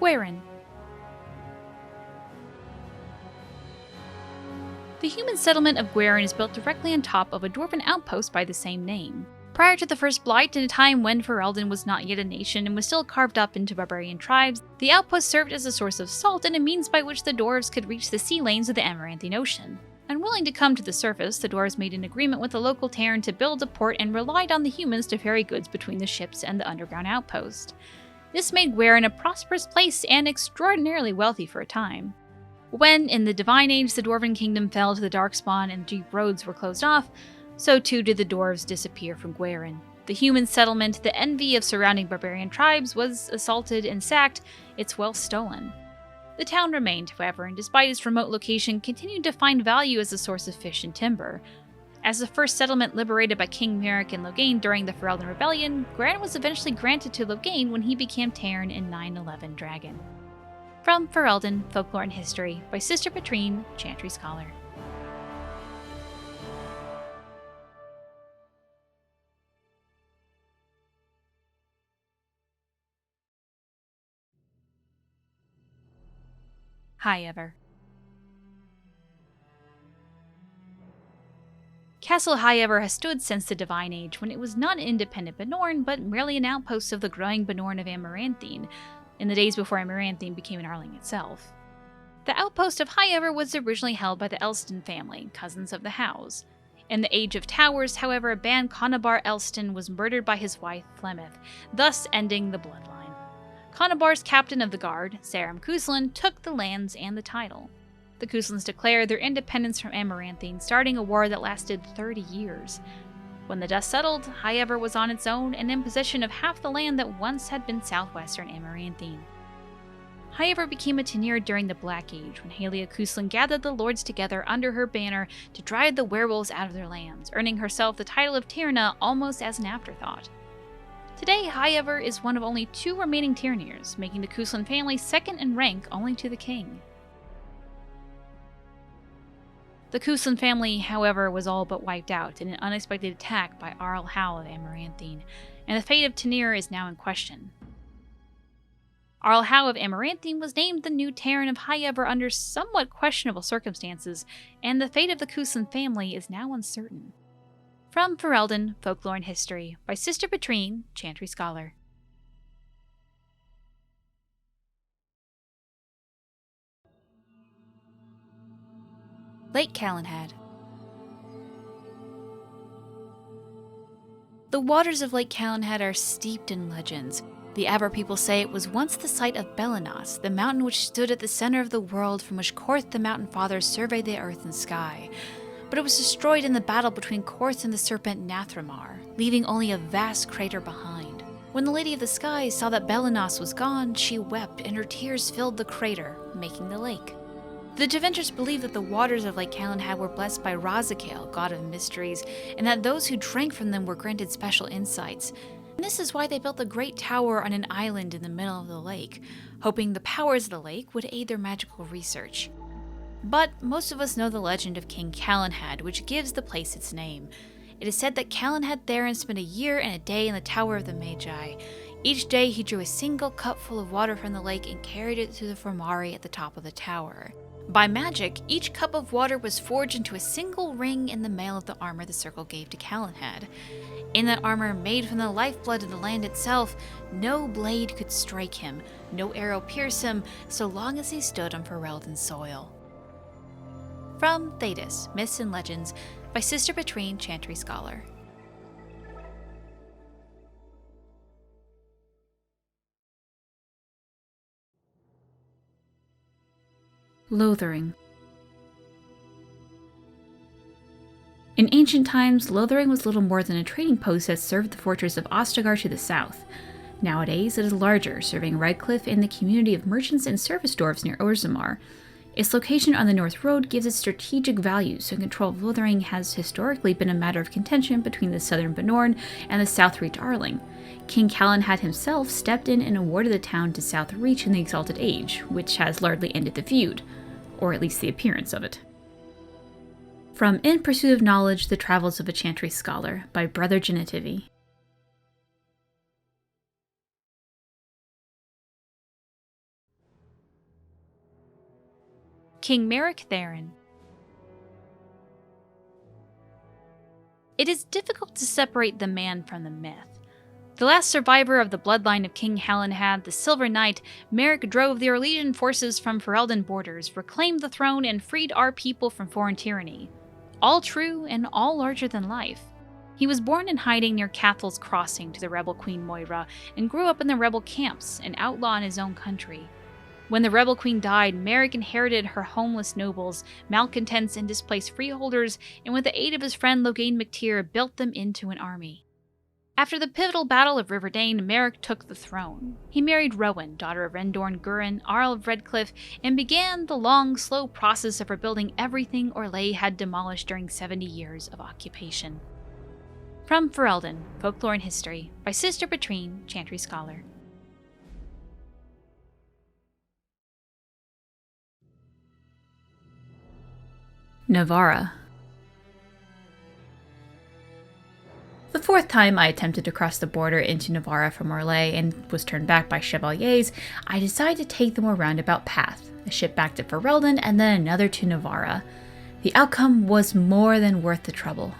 Gwaren. The human settlement of Gwaren is built directly on top of a dwarven outpost by the same name. Prior to the First Blight, in a time when Ferelden was not yet a nation and was still carved up into barbarian tribes, the outpost served as a source of salt and a means by which the dwarves could reach the sea lanes of the Amaranthian Ocean. Unwilling to come to the surface, the dwarves made an agreement with the local Theirin to build a port and relied on the humans to ferry goods between the ships and the underground outpost. This made Gwaren a prosperous place and extraordinarily wealthy for a time. When, in the Divine Age, the Dwarven Kingdom fell to the Darkspawn and deep roads were closed off, so too did the dwarves disappear from Gwaren. The human settlement, the envy of surrounding barbarian tribes, was assaulted and sacked, its wealth stolen. The town remained, however, and despite its remote location, continued to find value as a source of fish and timber. As the first settlement liberated by King Maric and Loghain during the Ferelden Rebellion, Gwaren was eventually granted to Loghain when he became Theirin in 911 Dragon. From Ferelden, Folklore and History by Sister Petrine, Chantry Scholar. Highever. Castle Highever has stood since the Divine Age, when it was not an independent Bannorn, but merely an outpost of the growing Bannorn of Amaranthine, in the days before Amaranthine became an Arling itself. The outpost of Highever was originally held by the Elston family, cousins of the Howes. In the Age of Towers, however, Ban Conabar Elston was murdered by his wife, Flemeth, thus ending the bloodline. Conabar's captain of the guard, Sarum Cuslin, took the lands and the title. The Cuslins declared their independence from Amaranthine, starting a war that lasted 30 years. When the dust settled, Highever was on its own and in possession of half the land that once had been southwestern Amaranthine. Highever became a Tenir during the Black Age, when Halia Cuslin gathered the lords together under her banner to drive the werewolves out of their lands, earning herself the title of Tirna almost as an afterthought. Today, Highever is one of only 2 remaining Tirnirs, making the Cuslin family second in rank only to the king. The Cuslin family, however, was all but wiped out in an unexpected attack by Arl Howe of Amaranthine, and the fate of Tenir is now in question. Arl Howe of Amaranthine was named the new Theirin of Highever under somewhat questionable circumstances, and the fate of the Cuslin family is now uncertain. From Ferelden, Folklore and History, by Sister Petrine, Chantry Scholar. Lake Calenhad. The waters of Lake Calenhad are steeped in legends. The Avvar people say it was once the site of Belanas, the mountain which stood at the center of the world from which Korth the Mountain Father surveyed the earth and sky. But it was destroyed in the battle between Korth and the serpent Nathramar, leaving only a vast crater behind. When the Lady of the Skies saw that Belanas was gone, she wept, and her tears filled the crater, making the lake. The Deventers believed that the waters of Lake Calenhad were blessed by Razakael, god of mysteries, and that those who drank from them were granted special insights. And this is why they built the great tower on an island in the middle of the lake, hoping the powers of the lake would aid their magical research. But most of us know the legend of King Calenhad, which gives the place its name. It is said that Calenhad Theirin spent a year and a day in the Tower of the Magi. Each day he drew a single cupful of water from the lake and carried it to the Formari at the top of the tower. By magic, each cup of water was forged into a single ring in the mail of the armor the circle gave to Calenhad. In that armor, made from the lifeblood of the land itself, no blade could strike him, no arrow pierce him, so long as he stood on Ferelden soil. From Thedas, Myths and Legends, by Sister Petrine, Chantry Scholar. Lothering. In ancient times, Lothering was little more than a trading post that served the fortress of Ostagar to the south. Nowadays, it is larger, serving Redcliffe and the community of merchants and service dwarves near Orzammar. Its location on the North Road gives it strategic value, so control of Lothering has historically been a matter of contention between the southern Bannorn and the South Reach Arling. King Calenhad himself stepped in and awarded the town to South Reach in the Exalted Age, which has largely ended the feud, or at least the appearance of it. From In Pursuit of Knowledge, The Travels of a Chantry Scholar, by Brother Genitivi. King Maric Theirin. It is difficult to separate the man from the myth. The last survivor of the bloodline of King Calenhad, the Silver Knight, Maric drove the Orlesian forces from Ferelden borders, reclaimed the throne, and freed our people from foreign tyranny. All true and all larger than life. He was born in hiding near Cathal's Crossing to the rebel Queen Moira, and grew up in the rebel camps, an outlaw in his own country. When the rebel queen died, Maric inherited her homeless nobles, malcontents, and displaced freeholders, and with the aid of his friend Logain MacTir, built them into an army. After the pivotal Battle of Riverdane, Maric took the throne. He married Rowan, daughter of Rendorn Gwaren, Arl of Redcliffe, and began the long, slow process of rebuilding everything Orlais had demolished during 70 years of occupation. From Ferelden, Folklore and History, by Sister Petrine, Chantry Scholar. Nevarra. The fourth time I attempted to cross the border into Nevarra from Orlais and was turned back by chevaliers, I decided to take the more roundabout path, a ship back to Ferelden and then another to Nevarra. The outcome was more than worth the trouble.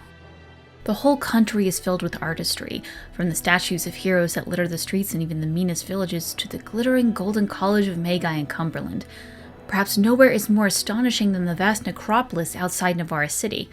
The whole country is filled with artistry, from the statues of heroes that litter the streets and even the meanest villages to the glittering golden college of Magi in Cumberland. Perhaps nowhere is more astonishing than the vast necropolis outside Nevarra City.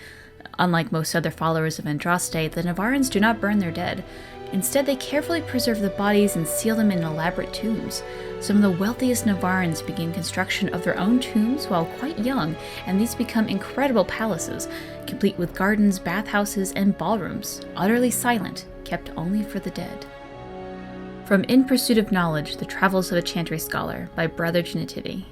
Unlike most other followers of Andraste, the Nevarrans do not burn their dead. Instead, they carefully preserve the bodies and seal them in elaborate tombs. Some of the wealthiest Nevarrans begin construction of their own tombs while quite young, and these become incredible palaces, complete with gardens, bathhouses, and ballrooms, utterly silent, kept only for the dead. From In Pursuit of Knowledge, The Travels of a Chantry Scholar, by Brother Genitivi.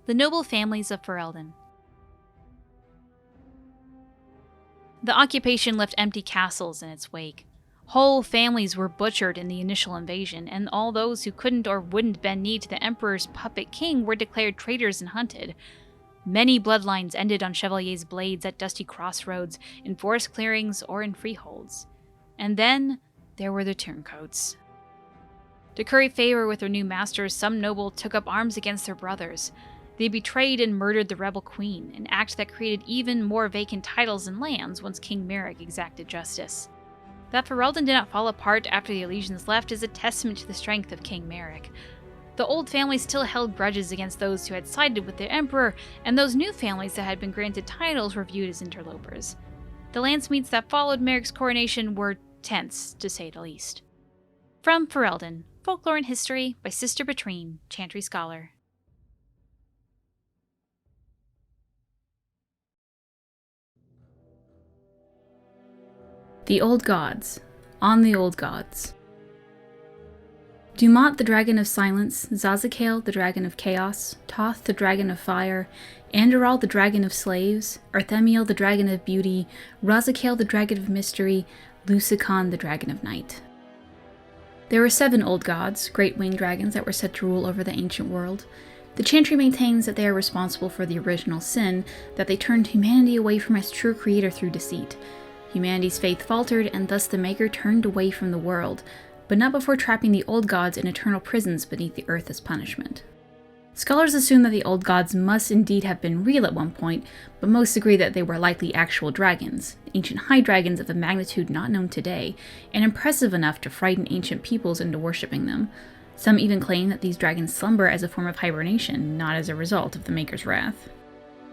The Noble Families of Ferelden. The occupation left empty castles in its wake. Whole families were butchered in the initial invasion, and all those who couldn't or wouldn't bend knee to the Emperor's puppet king were declared traitors and hunted. Many bloodlines ended on Chevalier's blades at dusty crossroads, in forest clearings, or in freeholds. And then there were the turncoats. To curry favor with their new masters, some noble took up arms against their brothers. They betrayed and murdered the rebel queen, an act that created even more vacant titles and lands once King Maric exacted justice. That Ferelden did not fall apart after the Orlesians left is a testament to the strength of King Maric. The old families still held grudges against those who had sided with the Emperor, and those new families that had been granted titles were viewed as interlopers. The landsmeets that followed Maric's coronation were tense, to say the least. From Ferelden, Folklore and History by Sister Betrine, Chantry Scholar. The Old Gods. On the Old Gods. Dumont the Dragon of Silence, Zazakel the Dragon of Chaos, Toth the Dragon of Fire, Anderal the Dragon of Slaves, Arthemiel the Dragon of Beauty, Razakel the Dragon of Mystery, Lusicon the Dragon of Night. There were 7 old gods, great winged dragons that were set to rule over the ancient world. The Chantry maintains that they are responsible for the original sin, that they turned humanity away from its true creator through deceit. Humanity's faith faltered, and thus the Maker turned away from the world, but not before trapping the old gods in eternal prisons beneath the earth as punishment. Scholars assume that the old gods must indeed have been real at one point, but most agree that they were likely actual dragons, ancient high dragons of a magnitude not known today, and impressive enough to frighten ancient peoples into worshipping them. Some even claim that these dragons slumber as a form of hibernation, not as a result of the Maker's wrath.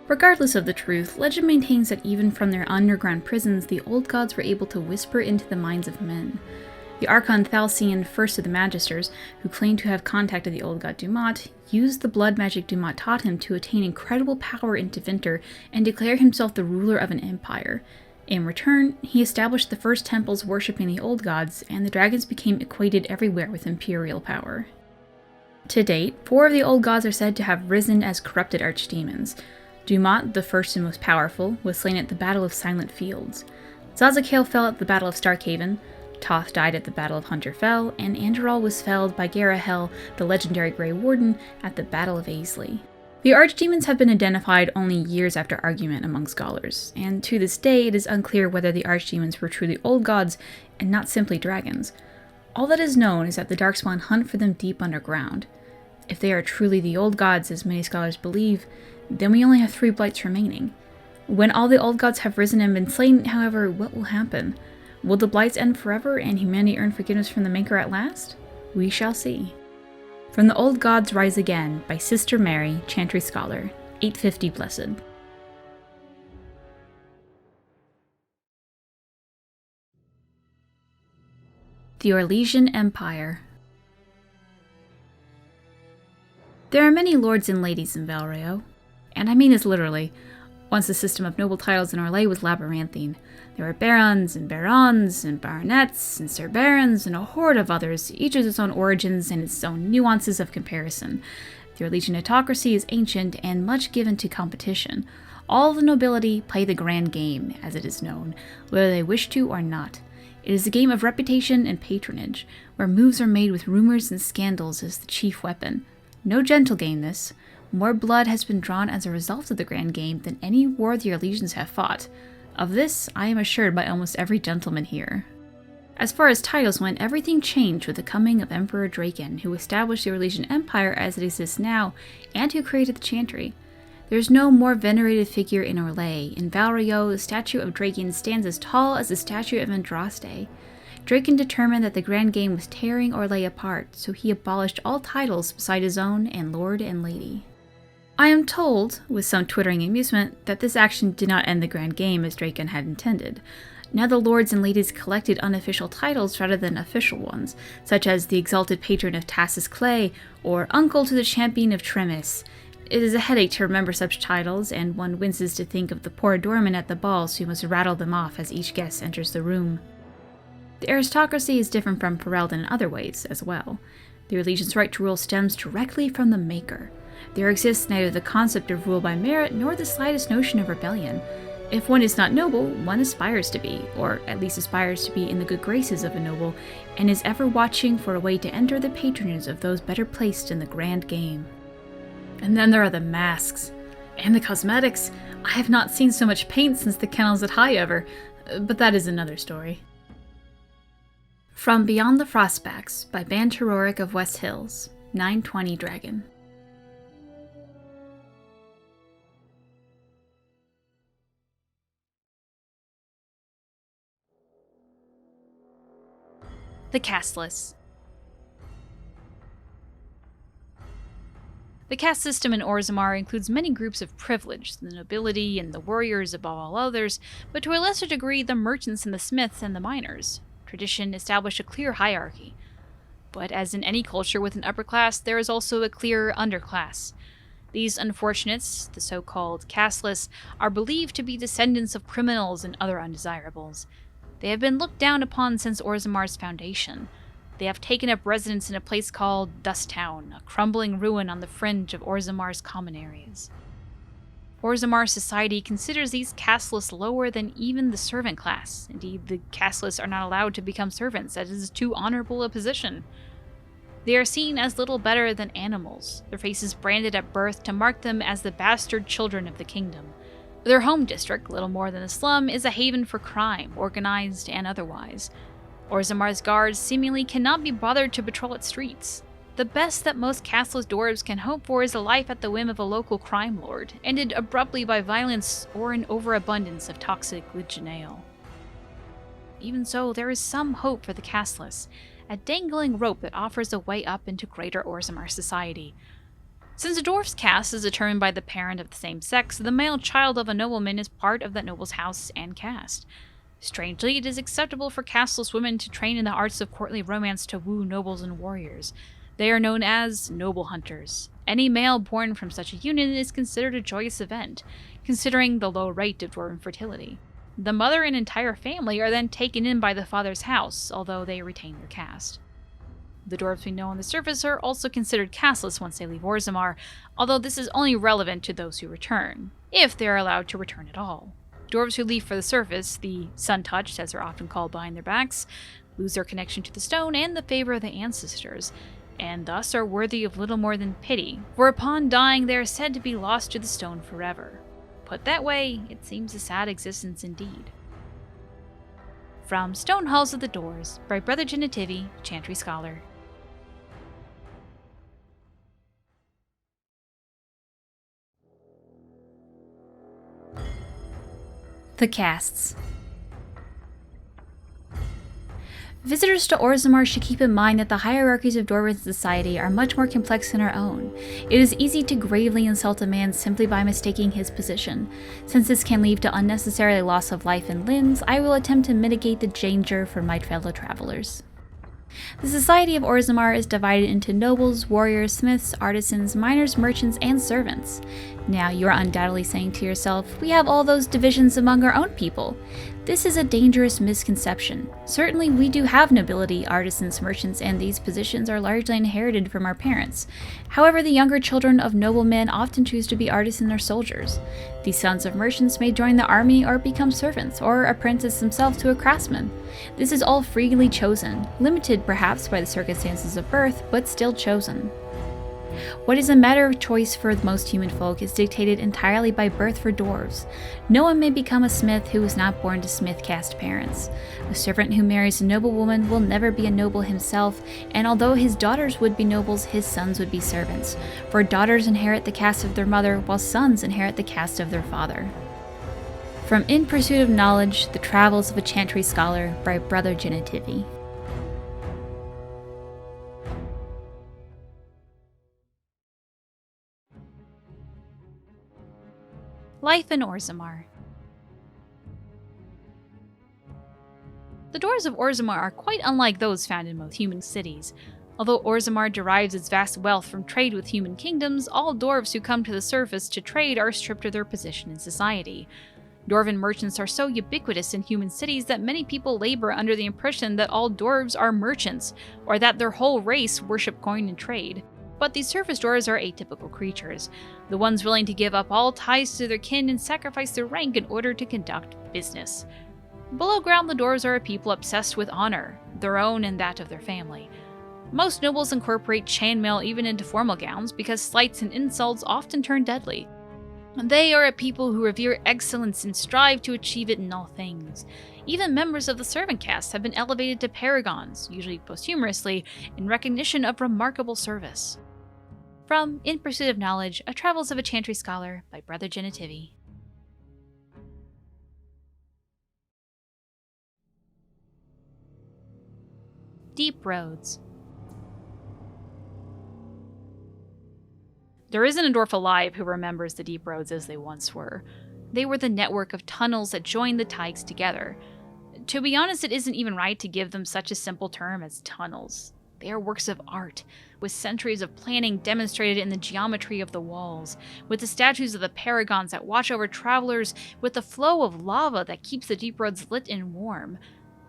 Regardless of the truth, legend maintains that even from their underground prisons, the old gods were able to whisper into the minds of men. The Archon Thalcian, first of the Magisters, who claimed to have contacted the old god Dumont, used the blood magic Dumont taught him to attain incredible power in Tevinter and declare himself the ruler of an empire. In return, he established the first temples worshipping the old gods, and the dragons became equated everywhere with imperial power. To date, 4 of the old gods are said to have risen as corrupted archdemons. Dumont, the first and most powerful, was slain at the Battle of Silent Fields. Zazakel fell at the Battle of Starkhaven, Toth died at the Battle of Hunter Fell, and Anderal was felled by Garahel, the legendary Grey Warden, at the Battle of Aisley. The archdemons have been identified only years after argument among scholars, and to this day it is unclear whether the archdemons were truly old gods and not simply dragons. All that is known is that the Darkspawn hunt for them deep underground. If they are truly the old gods, as many scholars believe, then we only have 3 blights remaining. When all the old gods have risen and been slain, however, what will happen? Will the blights end forever and humanity earn forgiveness from the Maker at last? We shall see. From the Old Gods Rise Again by Sister Mary, Chantry Scholar, 850 Blessed. The Orlesian Empire. There are many lords and ladies in Valrayo, and I mean this literally. Once the system of noble titles in Orlais was labyrinthine. There were barons and barons and baronets and sir barons and a horde of others, each with its own origins and its own nuances of comparison. The Orlesian autocracy is ancient and much given to competition. All the nobility play the grand game, as it is known, whether they wish to or not. It is a game of reputation and patronage, where moves are made with rumors and scandals as the chief weapon. No gentle game, this. More blood has been drawn as a result of the grand game than any war the Orlesians have fought. Of this, I am assured by almost every gentleman here. As far as titles went, everything changed with the coming of Emperor Draken, who established the Orlesian Empire as it exists now, and who created the Chantry. There is no more venerated figure in Orlais. In Valrayo, the statue of Draken stands as tall as the statue of Andraste. Draken determined that the grand game was tearing Orlais apart, so he abolished all titles beside his own and Lord and Lady. I am told, with some twittering amusement, that this action did not end the grand game as Draken had intended. Now the lords and ladies collected unofficial titles rather than official ones, such as the Exalted Patron of Tassus Clay, or Uncle to the Champion of Tremis. It is a headache to remember such titles, and one winces to think of the poor doorman at the balls who must rattle them off as each guest enters the room. The aristocracy is different from Ferelden in other ways, as well. Their allegiance right to rule stems directly from the Maker. There exists neither the concept of rule by merit nor the slightest notion of rebellion. If one is not noble, one aspires to be, or at least aspires to be in the good graces of a noble, and is ever watching for a way to enter the patronage of those better placed in the grand game. And then there are the masks. And the cosmetics. I have not seen so much paint since the kennels at Highever, but that is another story. From Beyond the Frostbacks by Bannorn of West Hills, 920 Dragon. The Casteless. The caste system in Orzammar includes many groups of privilege, the nobility and the warriors above all others, but to a lesser degree the merchants and the smiths and the miners. Tradition established a clear hierarchy. But as in any culture with an upper class, there is also a clear underclass. These unfortunates, the so-called Casteless, are believed to be descendants of criminals and other undesirables. They have been looked down upon since Orzammar's foundation. They have taken up residence in a place called Dust Town, a crumbling ruin on the fringe of Orzammar's common areas. Orzammar society considers these Casteless lower than even the servant class. Indeed, the Casteless are not allowed to become servants, as it is too honorable a position. They are seen as little better than animals, their faces branded at birth to mark them as the bastard children of the kingdom. Their home district, little more than a slum, is a haven for crime, organized and otherwise. Orzammar's guards seemingly cannot be bothered to patrol its streets. The best that most Casteless dwarves can hope for is a life at the whim of a local crime lord, ended abruptly by violence or an overabundance of toxic legionnaire. Even so, there is some hope for the Casteless, a dangling rope that offers a way up into greater Orzammar society. Since a dwarf's caste is determined by the parent of the same sex, the male child of a nobleman is part of that noble's house and caste. Strangely, it is acceptable for casteless women to train in the arts of courtly romance to woo nobles and warriors. They are known as noble hunters. Any male born from such a union is considered a joyous event, considering the low rate of dwarven fertility. The mother and entire family are then taken in by the father's house, although they retain their caste. The dwarves we know on the surface are also considered casteless once they leave Orzammar, although this is only relevant to those who return, if they are allowed to return at all. Dwarves who leave for the surface, the sun-touched as they're often called behind their backs, lose their connection to the stone and the favor of the ancestors, and thus are worthy of little more than pity, for upon dying they are said to be lost to the stone forever. Put that way, it seems a sad existence indeed. From Stone Halls of the Doors, by Brother Genitivi, Chantry Scholar. The Castes. Visitors to Orzammar should keep in mind that the hierarchies of Dwarven society are much more complex than our own. It is easy to gravely insult a man simply by mistaking his position. Since this can lead to unnecessary loss of life and limbs, I will attempt to mitigate the danger for my fellow travelers. The society of Orzammar is divided into nobles, warriors, smiths, artisans, miners, merchants, and servants. Now you are undoubtedly saying to yourself, we have all those divisions among our own people. This is a dangerous misconception. Certainly we do have nobility, artisans, merchants, and these positions are largely inherited from our parents. However, the younger children of noblemen often choose to be artisans or soldiers. The sons of merchants may join the army or become servants, or apprentice themselves to a craftsman. This is all freely chosen, limited perhaps by the circumstances of birth, but still chosen. What is a matter of choice for most human folk is dictated entirely by birth for dwarves. No one may become a smith who was not born to smith caste parents. A servant who marries a noblewoman will never be a noble himself, and although his daughters would be nobles, his sons would be servants. For daughters inherit the caste of their mother, while sons inherit the caste of their father. From In Pursuit of Knowledge, The Travels of a Chantry Scholar by Brother Genitivi. Life in Orzammar. The dwarves of Orzammar are quite unlike those found in most human cities. Although Orzammar derives its vast wealth from trade with human kingdoms, all dwarves who come to the surface to trade are stripped of their position in society. Dwarven merchants are so ubiquitous in human cities that many people labor under the impression that all dwarves are merchants, or that their whole race worship coin and trade. But these surface dwarves are atypical creatures, the ones willing to give up all ties to their kin and sacrifice their rank in order to conduct business. Below ground, the dwarves are a people obsessed with honor, their own and that of their family. Most nobles incorporate chainmail even into formal gowns because slights and insults often turn deadly. They are a people who revere excellence and strive to achieve it in all things. Even members of the servant caste have been elevated to paragons, usually posthumously, in recognition of remarkable service. From In Pursuit of Knowledge, A Travels of a Chantry Scholar by Brother Genitivi. Deep Roads. There isn't a dwarf alive who remembers the deep roads as they once were. They were the network of tunnels that joined the Taigs together. To be honest, it isn't even right to give them such a simple term as tunnels. They are works of art, with centuries of planning demonstrated in the geometry of the walls, with the statues of the paragons that watch over travelers, with the flow of lava that keeps the deep roads lit and warm.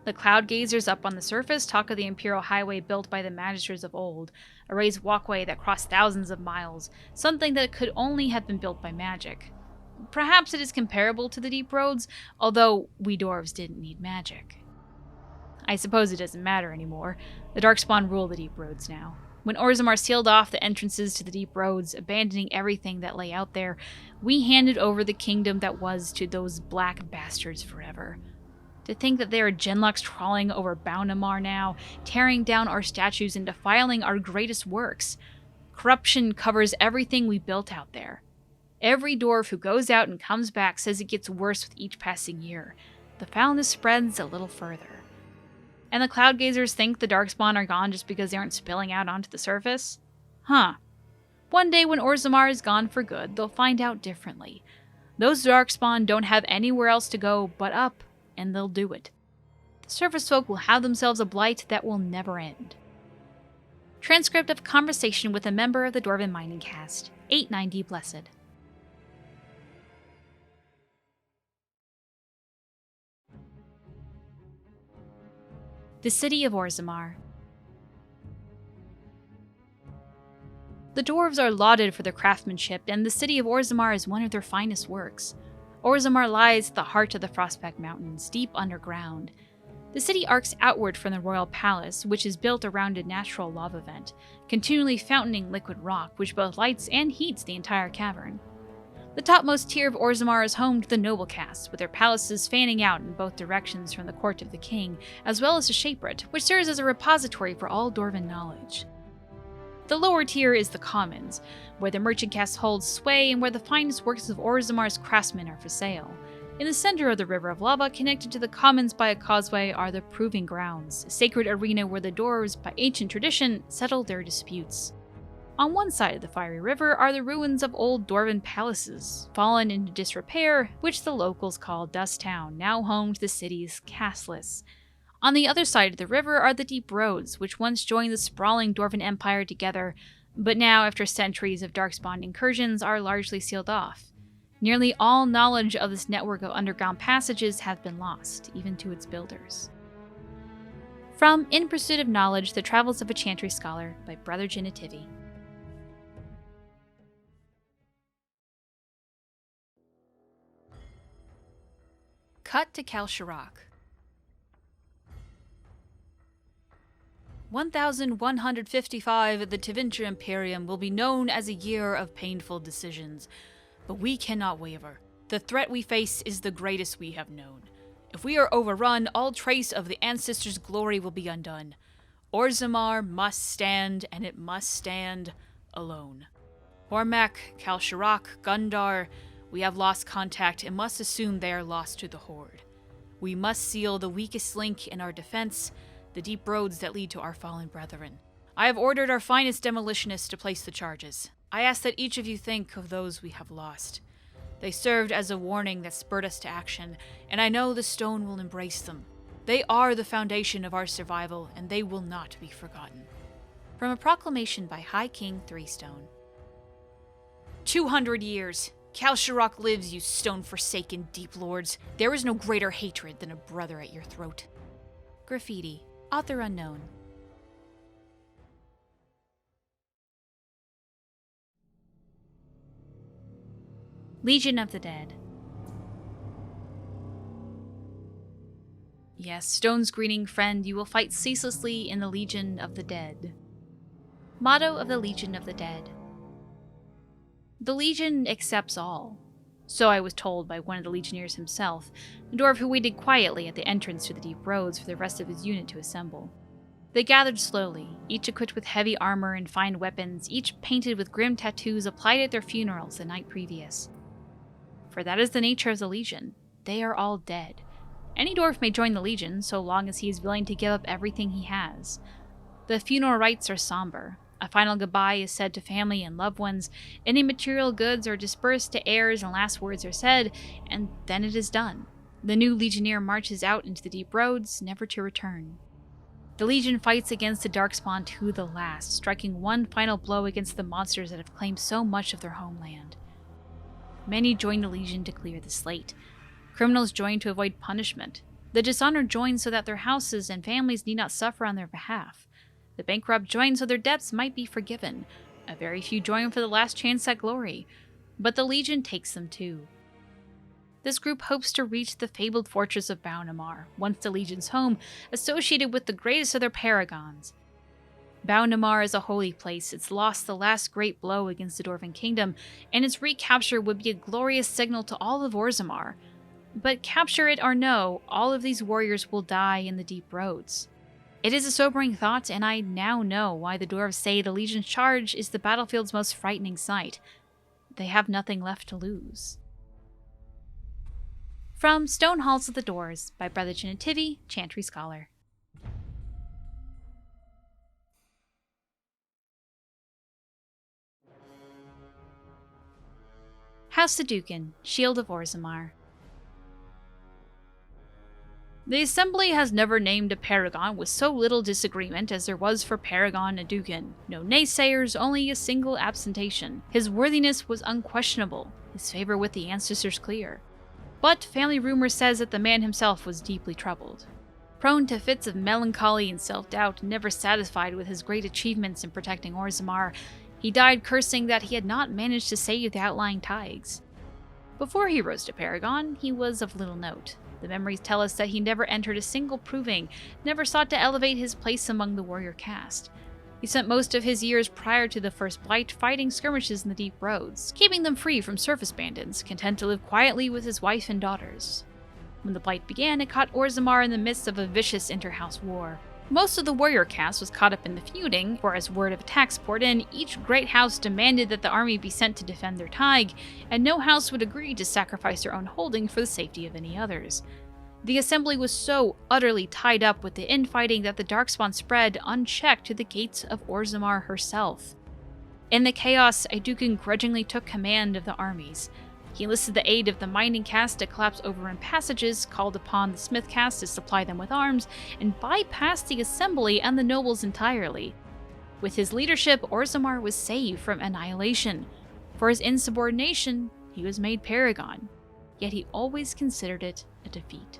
The cloud gazers up on the surface talk of the imperial highway built by the magisters of old, a raised walkway that crossed thousands of miles, something that could only have been built by magic. Perhaps it is comparable to the deep roads, although we dwarves didn't need magic. I suppose it doesn't matter anymore. The Darkspawn rule the deep roads now. When Orzammar sealed off the entrances to the deep roads, abandoning everything that lay out there, we handed over the kingdom that was to those black bastards forever. To think that they are genlocks trawling over Bannorn now, tearing down our statues and defiling our greatest works. Corruption covers everything we built out there. Every dwarf who goes out and comes back says it gets worse with each passing year. The foulness spreads a little further. And the cloud gazers think the Darkspawn are gone just because they aren't spilling out onto the surface? Huh. One day when Orzammar is gone for good, they'll find out differently. Those Darkspawn don't have anywhere else to go but up, and they'll do it. The surface folk will have themselves a blight that will never end. Transcript of conversation with a member of the Dwarven mining caste, 890 Blessed. The City of Orzammar. The dwarves are lauded for their craftsmanship, and the City of Orzammar is one of their finest works. Orzammar lies at the heart of the Frostback Mountains, deep underground. The city arcs outward from the royal palace, which is built around a natural lava vent, continually fountaining liquid rock, which both lights and heats the entire cavern. The topmost tier of Orzammar is home to the noble castes, with their palaces fanning out in both directions from the court of the king, as well as the Shaperate, which serves as a repository for all Dwarven knowledge. The lower tier is the Commons, where the merchant caste holds sway and where the finest works of Orzammar's craftsmen are for sale. In the center of the river of lava, connected to the Commons by a causeway, are the Proving Grounds, a sacred arena where the dwarves, by ancient tradition, settle their disputes. On one side of the fiery river are the ruins of old Dwarven palaces, fallen into disrepair, which the locals call Dust Town, now home to the city's Casteless. On the other side of the river are the deep roads, which once joined the sprawling Dwarven Empire together, but now, after centuries of Darkspawn incursions, are largely sealed off. Nearly all knowledge of this network of underground passages has been lost, even to its builders. From In Pursuit of Knowledge, The Travels of a Chantry Scholar by Brother Genitivi. Cut to Kal Sharok. 1155 of the Tevinter Imperium will be known as a year of painful decisions, but we cannot waver. The threat we face is the greatest we have known. If we are overrun, all trace of the ancestors' glory will be undone. Orzammar must stand, and it must stand alone. Hormak, Kal Sharok, Gundar, we have lost contact and must assume they are lost to the Horde. We must seal the weakest link in our defense, the deep roads that lead to our fallen brethren. I have ordered our finest demolitionists to place the charges. I ask that each of you think of those we have lost. They served as a warning that spurred us to action, and I know the stone will embrace them. They are the foundation of our survival, and they will not be forgotten. From a proclamation by High King Threestone. 200 years. Kal Sharok lives, you stone-forsaken deep lords. There is no greater hatred than a brother at your throat. Graffiti. Author unknown. Legion of the Dead. Yes, Stone's greeting, friend, you will fight ceaselessly in the Legion of the Dead. Motto of the Legion of the Dead. The Legion accepts all. So I was told by one of the Legionnaires himself, a dwarf who waited quietly at the entrance to the deep roads for the rest of his unit to assemble. They gathered slowly, each equipped with heavy armor and fine weapons, each painted with grim tattoos applied at their funerals the night previous. For that is the nature of the Legion. They are all dead. Any dwarf may join the Legion, so long as he is willing to give up everything he has. The funeral rites are somber. A final goodbye is said to family and loved ones, any material goods are dispersed to heirs and last words are said, and then it is done. The new Legionnaire marches out into the deep roads, never to return. The Legion fights against the Darkspawn to the last, striking one final blow against the monsters that have claimed so much of their homeland. Many join the Legion to clear the slate. Criminals join to avoid punishment. The dishonored join so that their houses and families need not suffer on their behalf. The bankrupt join so their debts might be forgiven. A very few join for the last chance at glory. But the Legion takes them too. This group hopes to reach the fabled fortress of Bannorn, once the Legion's home, associated with the greatest of their paragons. Bannorn is a holy place. It's lost the last great blow against the Dwarven Kingdom, and its recapture would be a glorious signal to all of Orzammar. But capture it or no, all of these warriors will die in the deep roads. It is a sobering thought, and I now know why the dwarves say the Legion's charge is the battlefield's most frightening sight. They have nothing left to lose. From Stone Halls of the Doors by Brother Genetivi, Chantry Scholar. House Sadukin, Shield of Orzammar. The Assembly has never named a paragon with so little disagreement as there was for Paragon Adukin. No naysayers, only a single absentation. His worthiness was unquestionable, his favor with the ancestors clear. But family rumor says that the man himself was deeply troubled. Prone to fits of melancholy and self-doubt, never satisfied with his great achievements in protecting Orzammar, he died cursing that he had not managed to save the outlying taigs. Before he rose to Paragon, he was of little note. The memories tell us that he never entered a single proving, never sought to elevate his place among the warrior caste. He spent most of his years prior to the First Blight fighting skirmishes in the deep roads, keeping them free from surface bandits, content to live quietly with his wife and daughters. When the Blight began, it caught Orzammar in the midst of a vicious inter-house war. Most of the warrior caste was caught up in the feuding, for as word of attacks poured in, each great house demanded that the army be sent to defend their taig, and no house would agree to sacrifice their own holding for the safety of any others. The Assembly was so utterly tied up with the infighting that the Darkspawn spread unchecked to the gates of Orzammar herself. In the chaos, Adukin grudgingly took command of the armies. He enlisted the aid of the mining caste to collapse overrun passages, called upon the smith caste to supply them with arms, and bypassed the Assembly and the nobles entirely. With his leadership, Orzammar was saved from annihilation. For his insubordination, he was made paragon, yet he always considered it a defeat.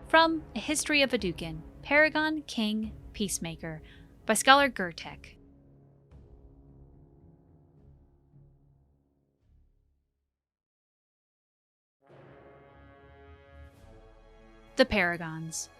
From A History of Adukin, Paragon, King, Peacemaker, by scholar Gertek. The Paragons.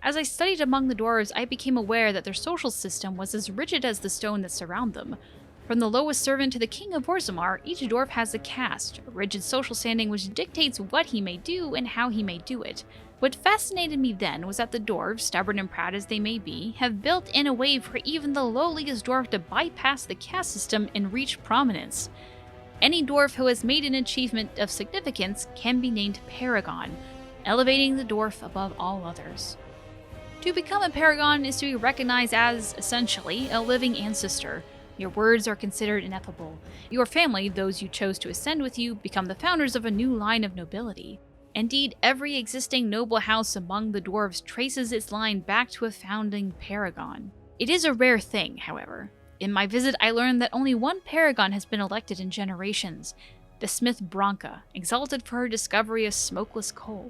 As I studied among the dwarves, I became aware that their social system was as rigid as the stone that surround them. From the lowest servant to the king of Orzammar, each dwarf has a caste, a rigid social standing which dictates what he may do and how he may do it. What fascinated me then was that the dwarves, stubborn and proud as they may be, have built in a way for even the lowliest dwarf to bypass the caste system and reach prominence. Any dwarf who has made an achievement of significance can be named Paragon, elevating the dwarf above all others. To become a Paragon is to be recognized as, essentially, a living ancestor. Your words are considered ineffable. Your family, those you chose to ascend with you, become the founders of a new line of nobility. Indeed, every existing noble house among the dwarves traces its line back to a founding paragon. It is a rare thing, however. In my visit, I learned that only one paragon has been elected in generations, the smith Branca, exalted for her discovery of smokeless coal.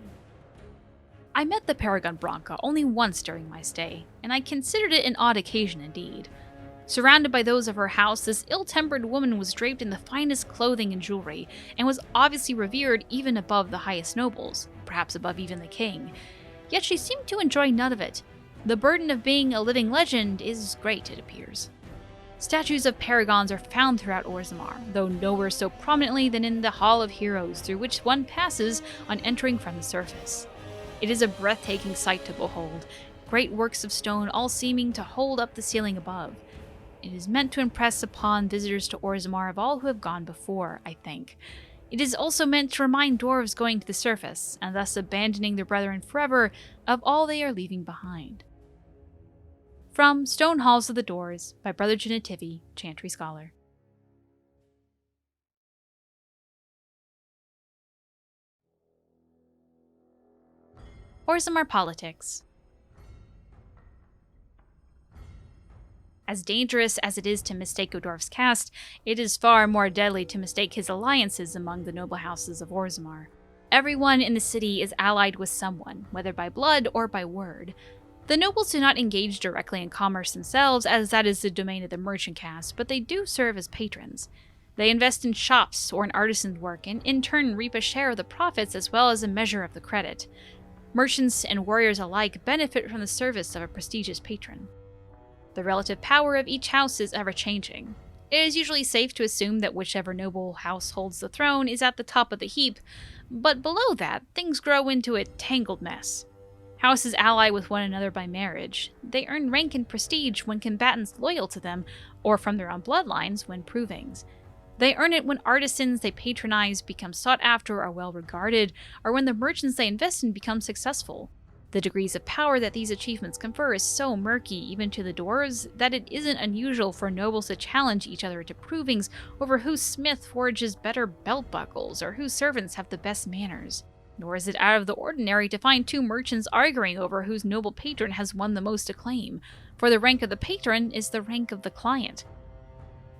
I met the paragon Branca only once during my stay, and I considered it an odd occasion indeed. Surrounded by those of her house, this ill-tempered woman was draped in the finest clothing and jewelry, and was obviously revered even above the highest nobles, perhaps above even the king. Yet she seemed to enjoy none of it. The burden of being a living legend is great, it appears. Statues of paragons are found throughout Orzammar, though nowhere so prominently than in the Hall of Heroes, through which one passes on entering from the surface. It is a breathtaking sight to behold, great works of stone all seeming to hold up the ceiling above. It is meant to impress upon visitors to Orzammar of all who have gone before, I think. It is also meant to remind dwarves going to the surface, and thus abandoning their brethren forever, of all they are leaving behind. From Stone Halls of the Doors, by Brother Genetivi, Chantry Scholar. Orzammar Politics. As dangerous as it is to mistake a dwarf's caste, it is far more deadly to mistake his alliances among the noble houses of Orzammar. Everyone in the city is allied with someone, whether by blood or by word. The nobles do not engage directly in commerce themselves, as that is the domain of the merchant caste, but they do serve as patrons. They invest in shops or in artisan work, and in turn reap a share of the profits as well as a measure of the credit. Merchants and warriors alike benefit from the service of a prestigious patron. The relative power of each house is ever-changing. It is usually safe to assume that whichever noble house holds the throne is at the top of the heap, but below that, things grow into a tangled mess. Houses ally with one another by marriage. They earn rank and prestige when combatants loyal to them, or from their own bloodlines when provings. They earn it when artisans they patronize become sought after or well regarded, or when the merchants they invest in become successful. The degrees of power that these achievements confer is so murky, even to the dwarves, that it isn't unusual for nobles to challenge each other to provings over whose smith forges better belt buckles or whose servants have the best manners. Nor is it out of the ordinary to find two merchants arguing over whose noble patron has won the most acclaim, for the rank of the patron is the rank of the client.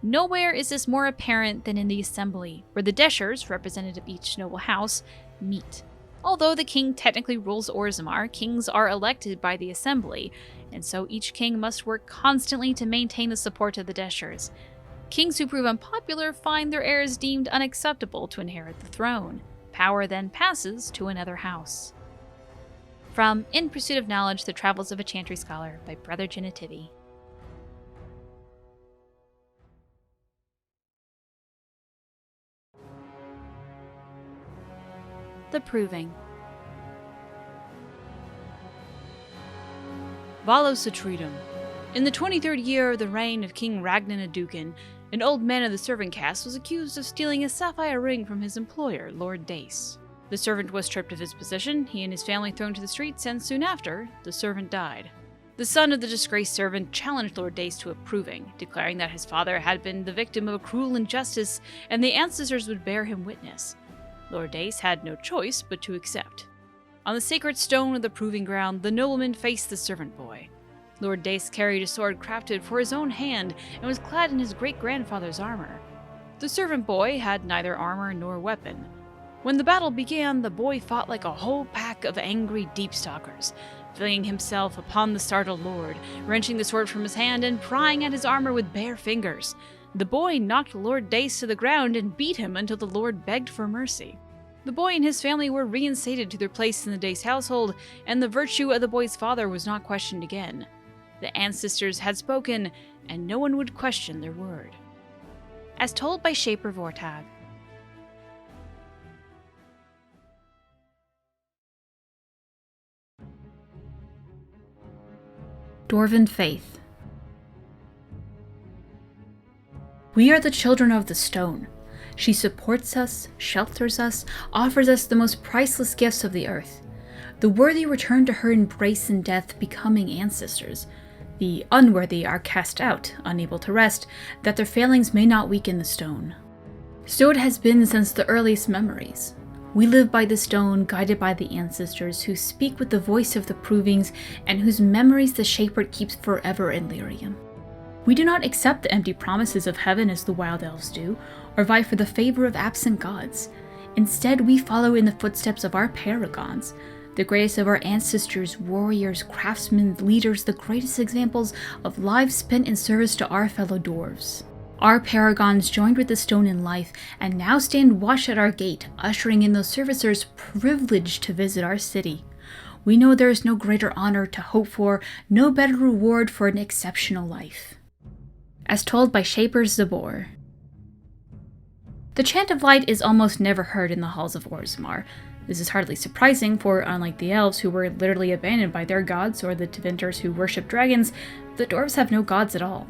Nowhere is this more apparent than in the assembly, where the Deshers, representative of each noble house, meet. Although the king technically rules Orzammar, kings are elected by the assembly, and so each king must work constantly to maintain the support of the Deshers. Kings who prove unpopular find their heirs deemed unacceptable to inherit the throne. Power then passes to another house. From In Pursuit of Knowledge, The Travels of a Chantry Scholar, by Brother Genetivi. The Proving. Vallaslin. In the 23rd year of the reign of King Ragnar Adukin, an old man of the servant caste was accused of stealing a sapphire ring from his employer, Lord Dace. The servant was stripped of his position, he and his family thrown to the streets, and soon after, the servant died. The son of the disgraced servant challenged Lord Dace to a proving, declaring that his father had been the victim of a cruel injustice, and the ancestors would bear him witness. Lord Dace had no choice but to accept. On the sacred stone of the proving ground, the nobleman faced the servant boy. Lord Dace carried a sword crafted for his own hand and was clad in his great-grandfather's armor. The servant boy had neither armor nor weapon. When the battle began, the boy fought like a whole pack of angry deep-stalkers, flinging himself upon the startled lord, wrenching the sword from his hand and prying at his armor with bare fingers. The boy knocked Lord Dace to the ground and beat him until the lord begged for mercy. The boy and his family were reinstated to their place in the Dace household, and the virtue of the boy's father was not questioned again. The ancestors had spoken, and no one would question their word. As told by Shaper Vortag. Dwarven Faith. We are the children of the stone. She supports us, shelters us, offers us the most priceless gifts of the earth. The worthy return to her embrace in death, becoming ancestors. The unworthy are cast out, unable to rest, that their failings may not weaken the stone. So it has been since the earliest memories. We live by the stone, guided by the ancestors who speak with the voice of the provings and whose memories the Shaper keeps forever in Lyrium. We do not accept the empty promises of heaven as the Wild Elves do, or vie for the favor of absent gods. Instead, we follow in the footsteps of our paragons, the greatest of our ancestors, warriors, craftsmen, leaders, the greatest examples of lives spent in service to our fellow dwarves. Our paragons joined with the stone in life, and now stand watch at our gate, ushering in those servicers privileged to visit our city. We know there is no greater honor to hope for, no better reward for an exceptional life. As told by Shapers Zabor. The Chant of Light is almost never heard in the halls of Orzammar. This is hardly surprising, for unlike the elves who were literally abandoned by their gods, or the Tevinters who worship dragons, the dwarves have no gods at all.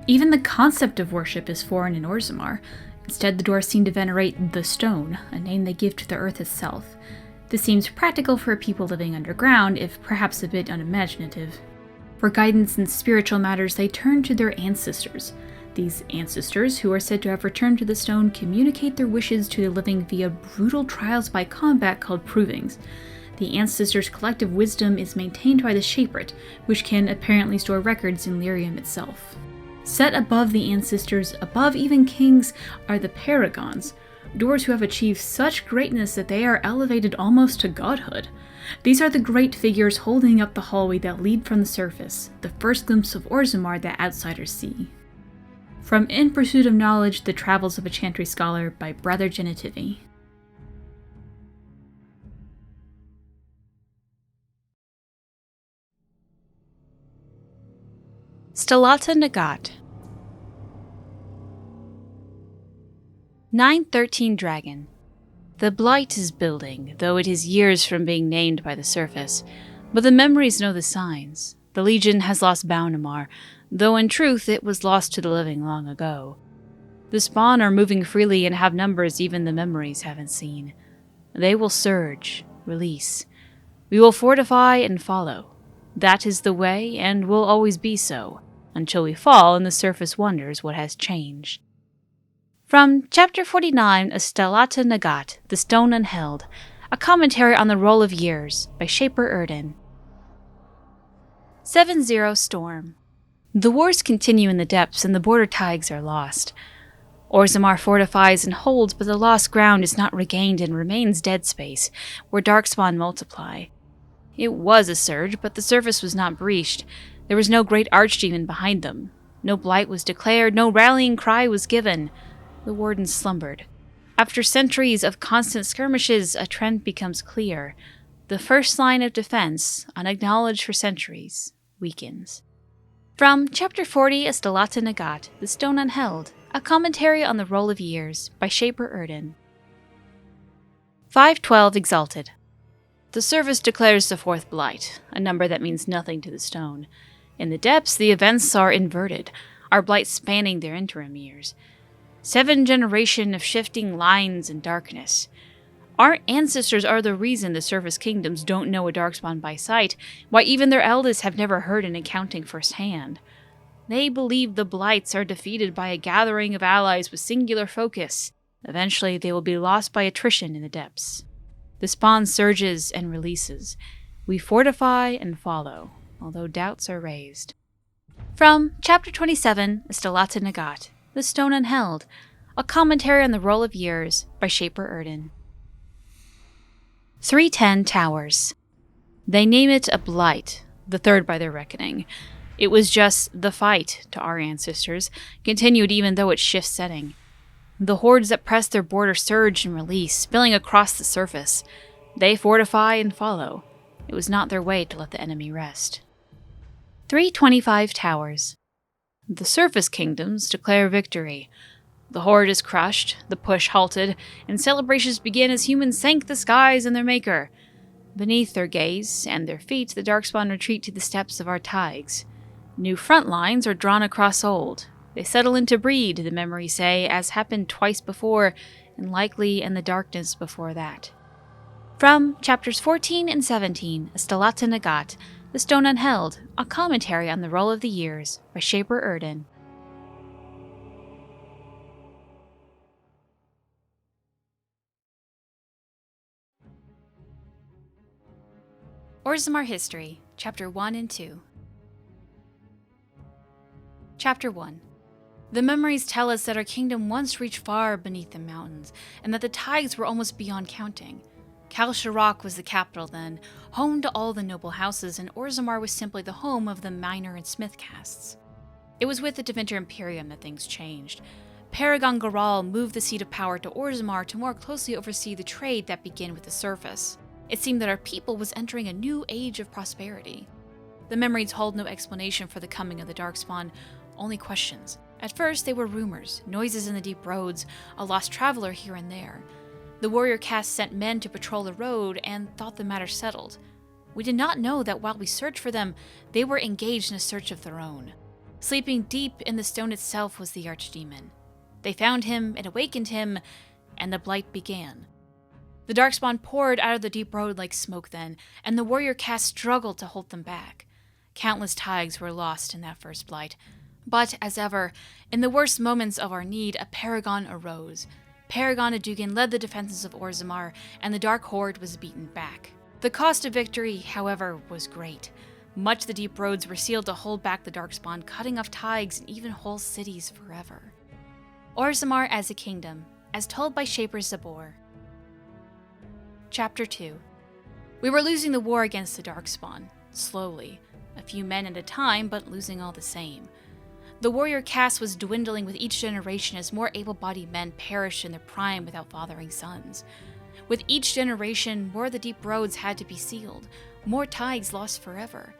Even the concept of worship is foreign in Orzammar. Instead, the dwarves seem to venerate the stone, a name they give to the earth itself. This seems practical for people living underground, if perhaps a bit unimaginative. For guidance in spiritual matters, they turn to their ancestors. These ancestors, who are said to have returned to the stone, communicate their wishes to the living via brutal trials by combat called provings. The ancestors' collective wisdom is maintained by the Shaperet, which can apparently store records in Lyrium itself. Set above the ancestors, above even kings, are the paragons, dwarves who have achieved such greatness that they are elevated almost to godhood. These are the great figures holding up the hallway that lead from the surface, the first glimpse of Orzammar that outsiders see. From In Pursuit of Knowledge, The Travels of a Chantry Scholar by Brother Genitivi. Stalata Negat. 913 Dragon. The Blight is building, though it is years from being named by the surface, but the memories know the signs. The Legion has lost Bannorn, though in truth it was lost to the living long ago. The spawn are moving freely and have numbers even the memories haven't seen. They will surge, release. We will fortify and follow. That is the way, and will always be so, until we fall and the surface wonders what has changed. From Chapter 49 of Stalata Negat, The Stone Unheld, a commentary on the Roll of Years, by Shaper Erden. 7-0 Storm. The wars continue in the depths, and the border tigers are lost. Orzammar fortifies and holds, but the lost ground is not regained and remains dead space, where darkspawn multiply. It was a surge, but the surface was not breached. There was no great archdemon behind them. No blight was declared, no rallying cry was given. The wardens slumbered. After centuries of constant skirmishes, a trend becomes clear. The first line of defense, unacknowledged for centuries, weakens. From Chapter 40 of Stalata Negat, The Stone Unheld, a commentary on the Roll of Years, by Shaper Erden. 512 Exalted. The service declares the fourth blight, a number that means nothing to the stone. In the depths, the events are inverted, our blight spanning their interim years. 7 generations of shifting lines and darkness. Our ancestors are the reason the surface kingdoms don't know a darkspawn by sight, why even their eldest have never heard an accounting firsthand. They believe the blights are defeated by a gathering of allies with singular focus. Eventually, they will be lost by attrition in the depths. The spawn surges and releases. We fortify and follow, although doubts are raised. From Chapter 27, Stalata Negat, The Stone Unheld, a commentary on the Roll of Years, by Shaper Erden. 310 Towers. They name it a blight, the third by their reckoning. It was just the fight, to our ancestors, continued even though it shifts setting. The hordes that press their border surge and release, spilling across the surface. They fortify and follow. It was not their way to let the enemy rest. 325 Towers. The surface kingdoms declare victory. The horde is crushed, the push halted, and celebrations begin as humans thank the skies and their maker. Beneath their gaze and their feet, the darkspawn retreat to the steps of our tigers. New front lines are drawn across old. They settle into breed, the memories say, as happened twice before, and likely in the darkness before that. From Chapters 14 and 17, Stalata Negat, The Stone Unheld, a commentary on the roll of the years, by Shaper Erden. Orzammar History, Chapter 1 and 2. Chapter 1. The memories tell us that our kingdom once reached far beneath the mountains, and that the tides were almost beyond counting. Kal Sharok was the capital then, home to all the noble houses, and Orzammar was simply the home of the miner and smith castes. It was with the Dwarven Imperium that things changed. Paragon Garal moved the seat of power to Orzammar to more closely oversee the trade that began with the surface. It seemed that our people was entering a new age of prosperity. The memories hold no explanation for the coming of the Darkspawn, only questions. At first, they were rumors, noises in the deep roads, a lost traveler here and there. The warrior caste sent men to patrol the road and thought the matter settled. We did not know that while we searched for them, they were engaged in a search of their own. Sleeping deep in the stone itself was the archdemon. They found him and awakened him, and the blight began. The Darkspawn poured out of the deep road like smoke then, and the warrior caste struggled to hold them back. Countless tides were lost in that first blight. But, as ever, in the worst moments of our need, a paragon arose. Paragon Adugan led the defenses of Orzammar, and the Dark Horde was beaten back. The cost of victory, however, was great. Much the deep roads were sealed to hold back the Darkspawn, cutting off tides and even whole cities forever. Orzammar as a Kingdom, as told by Shaper Zabor. Chapter 2. We were losing the war against the Darkspawn, slowly. A few men at a time, but losing all the same. The warrior caste was dwindling with each generation as more able-bodied men perished in their prime without fathering sons. With each generation, more of the deep roads had to be sealed, more tides lost forever.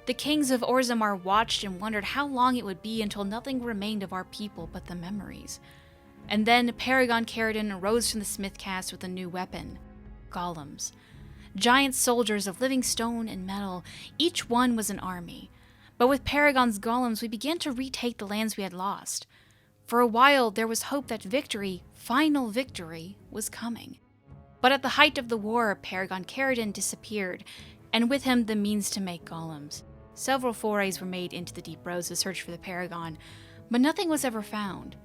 The kings of Orzammar watched and wondered how long it would be until nothing remained of our people but the memories. And then Paragon Caledon arose from the smith caste with a new weapon, golems. Giant soldiers of living stone and metal, each one was an army. But with Paragon's golems, we began to retake the lands we had lost. For a while, there was hope that victory, final victory, was coming. But at the height of the war, Paragon Caledon disappeared, and with him the means to make golems. Several forays were made into the deep roads to search for the Paragon, but nothing was ever found.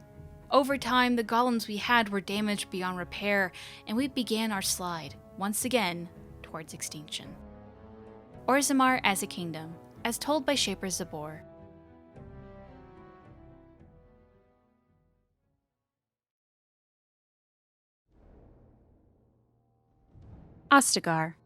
Over time, the golems we had were damaged beyond repair, and we began our slide, once again, towards extinction. Orzammar as a Kingdom, as told by Shaper Zabor. Ostagar.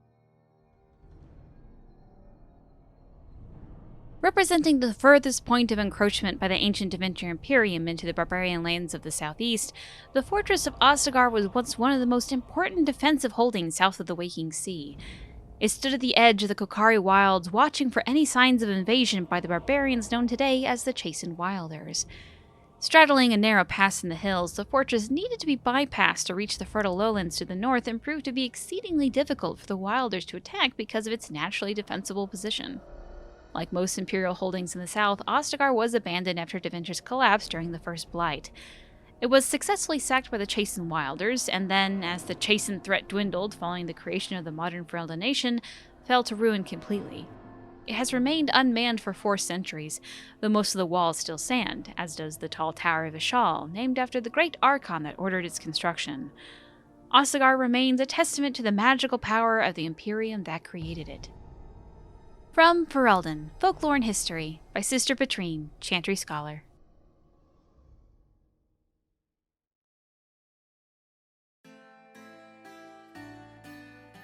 Representing the furthest point of encroachment by the ancient Dwarven Imperium into the barbarian lands of the southeast, the fortress of Ostagar was once one of the most important defensive holdings south of the Waking Sea. It stood at the edge of the Kokari Wilds, watching for any signs of invasion by the barbarians known today as the Chasind Wilders. Straddling a narrow pass in the hills, the fortress needed to be bypassed to reach the fertile lowlands to the north and proved to be exceedingly difficult for the Wilders to attack because of its naturally defensible position. Like most imperial holdings in the south, Ostagar was abandoned after Deventer's collapse during the First Blight. It was successfully sacked by the Chasind Wilders, and then, as the Chasind threat dwindled following the creation of the modern Ferelden nation, fell to ruin completely. It has remained unmanned for 4 centuries, though most of the walls still stand, as does the tall Tower of Ishal, named after the great Archon that ordered its construction. Ostagar remains a testament to the magical power of the Imperium that created it. From Ferelden, Folklore and History, by Sister Patrine, Chantry Scholar.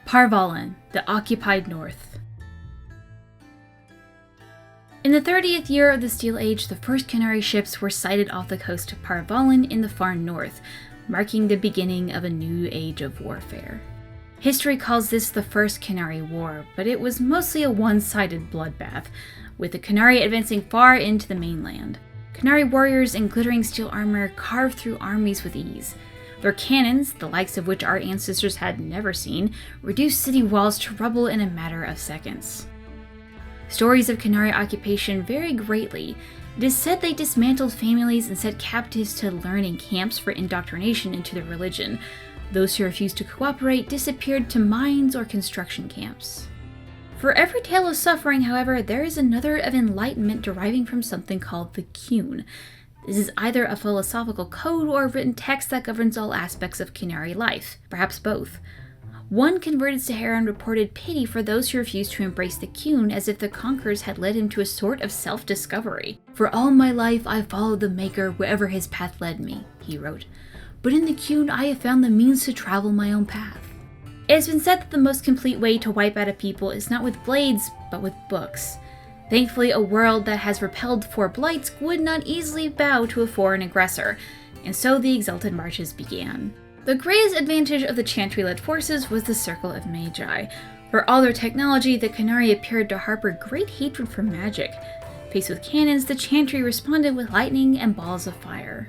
Vallaslin, the occupied north. In the 30th year of the Steel Age, the first Canary ships were sighted off the coast of Vallaslin in the far north, marking the beginning of a new age of warfare. History calls this the First Canary War, but it was mostly a one-sided bloodbath, with the Canary advancing far into the mainland. Canary warriors in glittering steel armor carved through armies with ease. Their cannons, the likes of which our ancestors had never seen, reduced city walls to rubble in a matter of seconds. Stories of Canary occupation vary greatly. It is said they dismantled families and set captives to learn in camps for indoctrination into their religion. Those who refused to cooperate disappeared to mines or construction camps. For every tale of suffering, however, there is another of enlightenment deriving from something called the Qun. This is either a philosophical code or a written text that governs all aspects of Qunari life, perhaps both. One converted Saharan reported pity for those who refused to embrace the Qun, as if the conquerors had led him to a sort of self-discovery. "For all my life I followed the Maker wherever his path led me," he wrote. "But in the Qun I have found the means to travel my own path." It has been said that the most complete way to wipe out a people is not with blades, but with books. Thankfully, a world that has repelled 4 blights would not easily bow to a foreign aggressor, and so the Exalted Marches began. The greatest advantage of the Chantry-led forces was the Circle of Magi. For all their technology, the Qunari appeared to harbor great hatred for magic. Faced with cannons, the Chantry responded with lightning and balls of fire.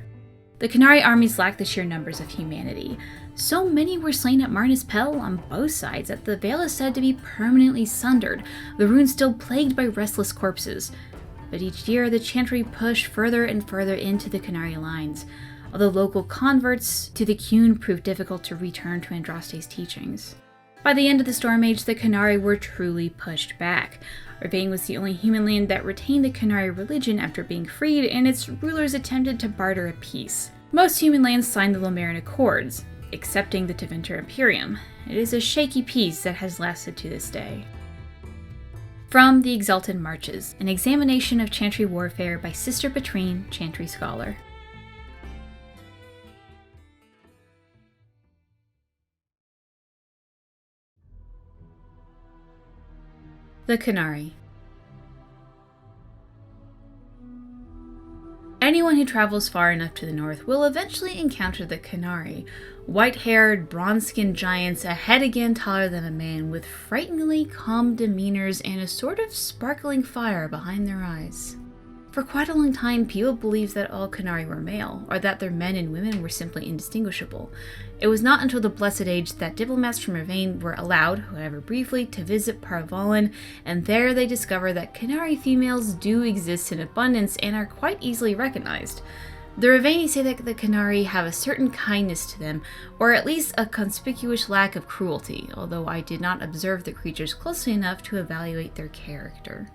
The Qunari armies lacked the sheer numbers of humanity. So many were slain at Marnis Pel on both sides that the Vale is said to be permanently sundered, the ruins still plagued by restless corpses. But each year, the Chantry pushed further and further into the Qunari lines, although local converts to the Qun proved difficult to return to Andraste's teachings. By the end of the Storm Age, the Qunari were truly pushed back. Ravane was the only human land that retained the Qunari religion after being freed, and its rulers attempted to barter a peace. Most human lands signed the Lomarin Accords, excepting the Tevinter Imperium. It is a shaky peace that has lasted to this day. From The Exalted Marches, an examination of Chantry warfare by Sister Petrine, Chantry scholar. The Qunari. Anyone who travels far enough to the north will eventually encounter the Qunari, white-haired, bronze-skinned giants, a head again taller than a man, with frighteningly calm demeanors and a sort of sparkling fire behind their eyes. For quite a long time, people believed that all Qunari were male, or that their men and women were simply indistinguishable. It was not until the Blessed Age that diplomats from Ravane were allowed, however briefly, to visit Parvalin, and there they discovered that Qunari females do exist in abundance and are quite easily recognized. The Ravani say that the Qunari have a certain kindness to them, or at least a conspicuous lack of cruelty, although I did not observe the creatures closely enough to evaluate their character.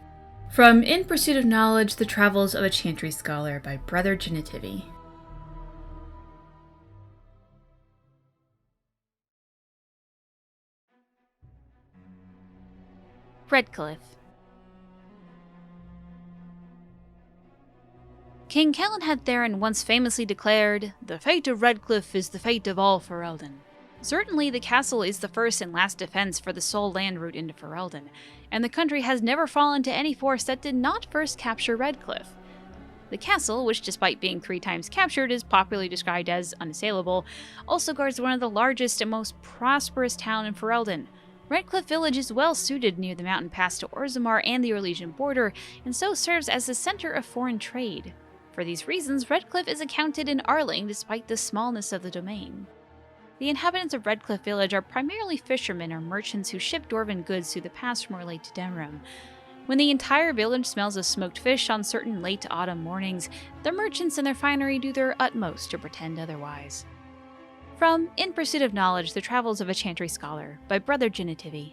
From In Pursuit of Knowledge, The Travels of a Chantry Scholar by Brother Genitivi. Redcliffe. King Calenhad Theirin once famously declared, "The fate of Redcliffe is the fate of all Ferelden." Certainly, the castle is the first and last defense for the sole land route into Ferelden, and the country has never fallen to any force that did not first capture Redcliffe. The castle, which despite being 3 times captured is popularly described as unassailable, also guards one of the largest and most prosperous towns in Ferelden. Redcliffe Village is well suited near the mountain pass to Orzammar and the Orlesian border, and so serves as the center of foreign trade. For these reasons, Redcliffe is accounted in Arling despite the smallness of the domain. The inhabitants of Redcliffe Village are primarily fishermen or merchants who ship Dwarven goods through the pass from Orlais to Denerim. When the entire village smells of smoked fish on certain late autumn mornings, the merchants and their finery do their utmost to pretend otherwise. From In Pursuit of Knowledge, The Travels of a Chantry Scholar by Brother Genitivi.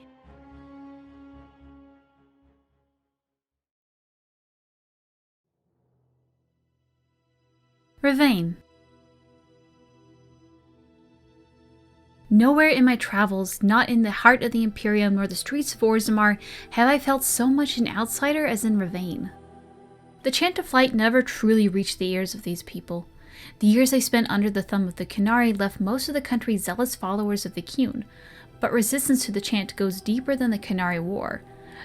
Ravane. Nowhere in my travels, not in the heart of the Imperium nor the streets of Orzammar, have I felt so much an outsider as in Ravane. The chant of flight never truly reached the ears of these people. The years I spent under the thumb of the Qunari left most of the country zealous followers of the Qun, but resistance to the chant goes deeper than the Qunari War.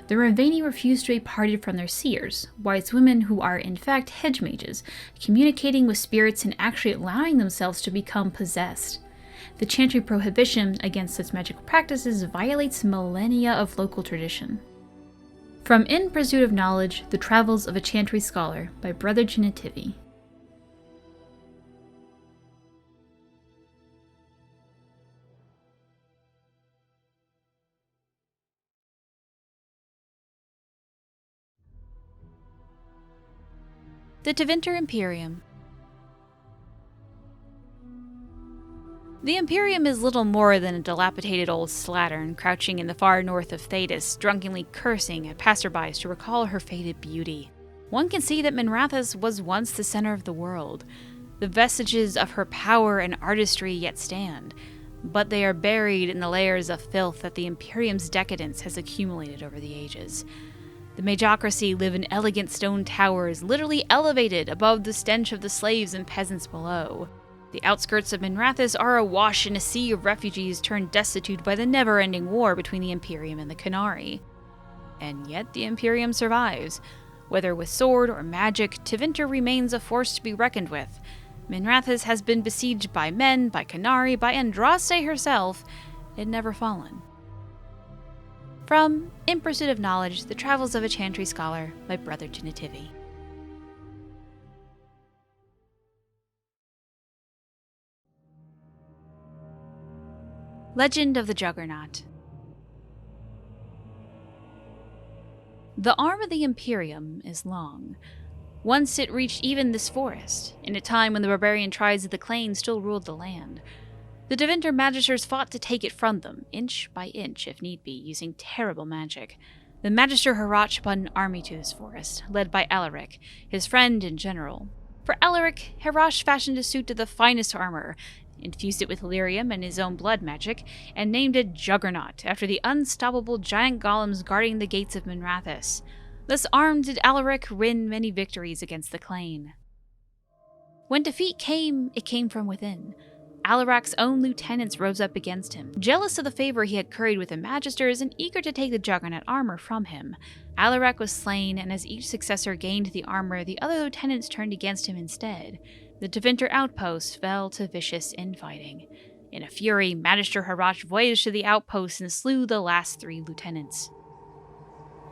The Ravani refuse to be parted from their seers, wise women who are in fact hedge mages, communicating with spirits and actually allowing themselves to become possessed. The chantry prohibition against such magical practices violates millennia of local tradition. From In Pursuit of Knowledge, The Travels of a Chantry Scholar by Brother Genitivi. The Tevinter Imperium. The Imperium is little more than a dilapidated old slattern crouching in the far north of Thedas, drunkenly cursing at passerbys to recall her faded beauty. One can see that Minrathous was once the center of the world. The vestiges of her power and artistry yet stand, but they are buried in the layers of filth that the Imperium's decadence has accumulated over the ages. The Magocracy live in elegant stone towers, literally elevated above the stench of the slaves and peasants below. The outskirts of Minrathous are awash in a sea of refugees turned destitute by the never-ending war between the Imperium and the Qunari. And yet the Imperium survives. Whether with sword or magic, Tevinter remains a force to be reckoned with. Minrathous has been besieged by men, by Qunari, by Andraste herself, and never fallen. From In Pursuit of Knowledge, The Travels of a Chantry Scholar by Brother Genitivi. Legend of the Juggernaut. The arm of the Imperium is long. Once it reached even this forest, in a time when the barbarian tribes of the Clane still ruled the land. The Tevinter Magisters fought to take it from them, inch by inch if need be, using terrible magic. The Magister Harach brought an army to this forest, led by Alaric, his friend and general. For Alaric, Harach fashioned a suit of the finest armor, infused it with lyrium and his own blood magic, and named it Juggernaut, after the unstoppable giant golems guarding the gates of Minrathous. Thus armed did Alaric win many victories against the Clane. When defeat came, it came from within. Alaric's own lieutenants rose up against him, jealous of the favor he had curried with the Magisters and eager to take the Juggernaut armor from him. Alaric was slain, and as each successor gained the armor, the other lieutenants turned against him instead. The Tevinter outpost fell to vicious infighting. In a fury, Magister Harach voyaged to the outpost and slew the last 3 lieutenants.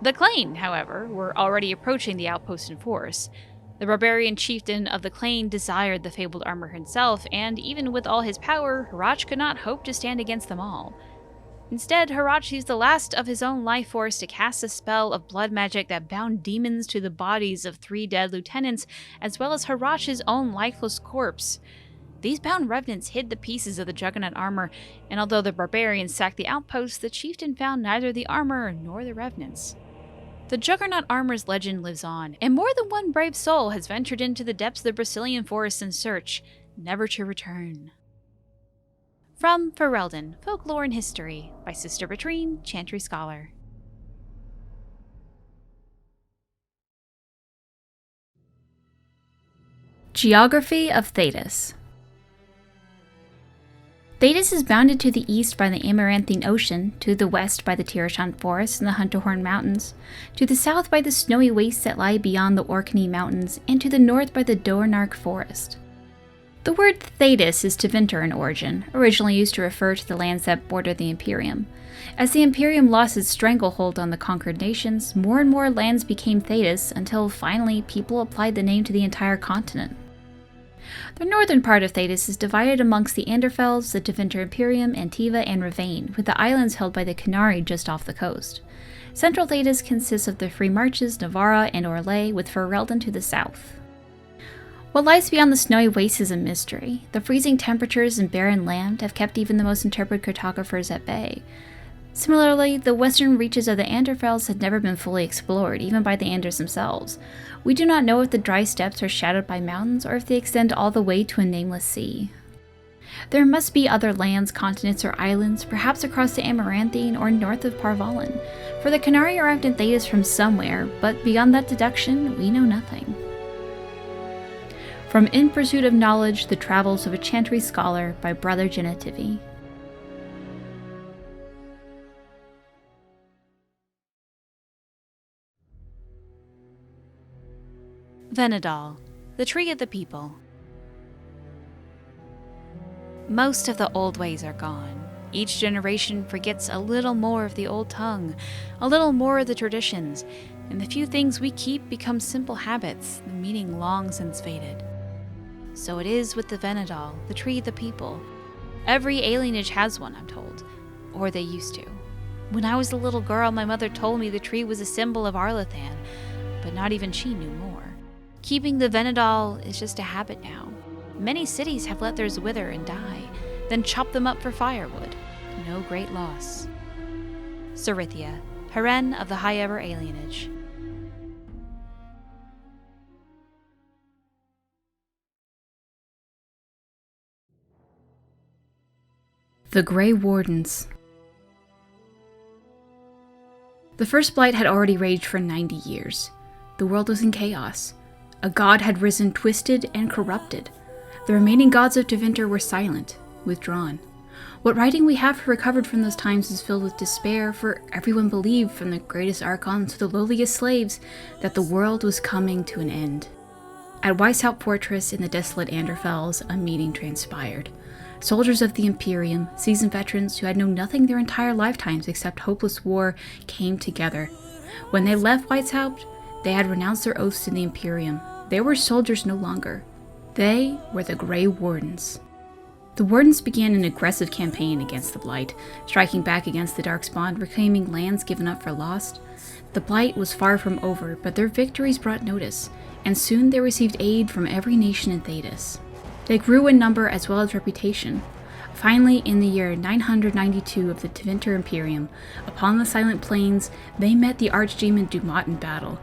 The Clane, however, were already approaching the outpost in force. The barbarian chieftain of the Clane desired the fabled armor himself, and even with all his power, Harach could not hope to stand against them all. Instead, Harach used the last of his own life force to cast a spell of blood magic that bound demons to the bodies of 3 dead lieutenants, as well as Harach's own lifeless corpse. These bound revenants hid the pieces of the Juggernaut armor, and although the barbarians sacked the outpost, the chieftain found neither the armor nor the revenants. The Juggernaut armor's legend lives on, and more than one brave soul has ventured into the depths of the Brecilian Forest in search, never to return. From Ferelden, Folklore and History, by Sister Bertrine, Chantry Scholar. Geography of Thedas. Thedas is bounded to the east by the Amaranthine Ocean, to the west by the Tirashan Forest and the Hunterhorn Mountains, to the south by the snowy wastes that lie beyond the Orkney Mountains, and to the north by the Dornark Forest. The word Thedas is Tevinter in origin, originally used to refer to the lands that border the Imperium. As the Imperium lost its stranglehold on the conquered nations, more and more lands became Thedas until finally people applied the name to the entire continent. The northern part of Thedas is divided amongst the Anderfels, the Tevinter Imperium, Antiva, and Ravain, with the islands held by the Qunari just off the coast. Central Thedas consists of the Free Marches, Nevarra, and Orlais, with Ferelden to the south. What lies beyond the snowy wastes is a mystery. The freezing temperatures and barren land have kept even the most intrepid cartographers at bay. Similarly, the western reaches of the Anderfels had never been fully explored, even by the Anders themselves. We do not know if the dry steppes are shadowed by mountains or if they extend all the way to a nameless sea. There must be other lands, continents, or islands, perhaps across the Amaranthine or north of Parvalin, for the Qunari arrived in Thedas from somewhere, but beyond that deduction, we know nothing. From In Pursuit of Knowledge, The Travels of a Chantry Scholar by Brother Genitivi. Venedal, the Tree of the People. Most of the old ways are gone. Each generation forgets a little more of the old tongue, a little more of the traditions, and the few things we keep become simple habits, the meaning long since faded. So it is with the Venedal, the Tree of the People. Every alienage has one, I'm told. Or they used to. When I was a little girl, my mother told me the tree was a symbol of Arlathan, but not even she knew more. Keeping the Venedal is just a habit now. Many cities have let theirs wither and die. then chopped them up for firewood. No great loss. Cerithia, Heren of the Highever alienage. The Grey Wardens. The First Blight had already raged for 90 years. The world was in chaos. A god had risen twisted and corrupted. The remaining gods of Tevinter were silent, withdrawn. What writing we have recovered from those times is filled with despair, for everyone believed, from the greatest archons to the lowliest slaves, that the world was coming to an end. At Weishaupt Fortress in the desolate Anderfels, a meeting transpired. Soldiers of the Imperium, seasoned veterans who had known nothing their entire lifetimes except hopeless war, came together. When they left Weishaupt, they had renounced their oaths to the Imperium. They were soldiers no longer. They were the Grey Wardens. The Wardens began an aggressive campaign against the Blight, striking back against the Darkspawn, reclaiming lands given up for lost. The Blight was far from over, but their victories brought notice, and soon they received aid from every nation in Thedas. They grew in number as well as reputation. Finally, in the year 992 of the Tevinter Imperium, upon the Silent Plains, they met the Archdemon Dumat in battle.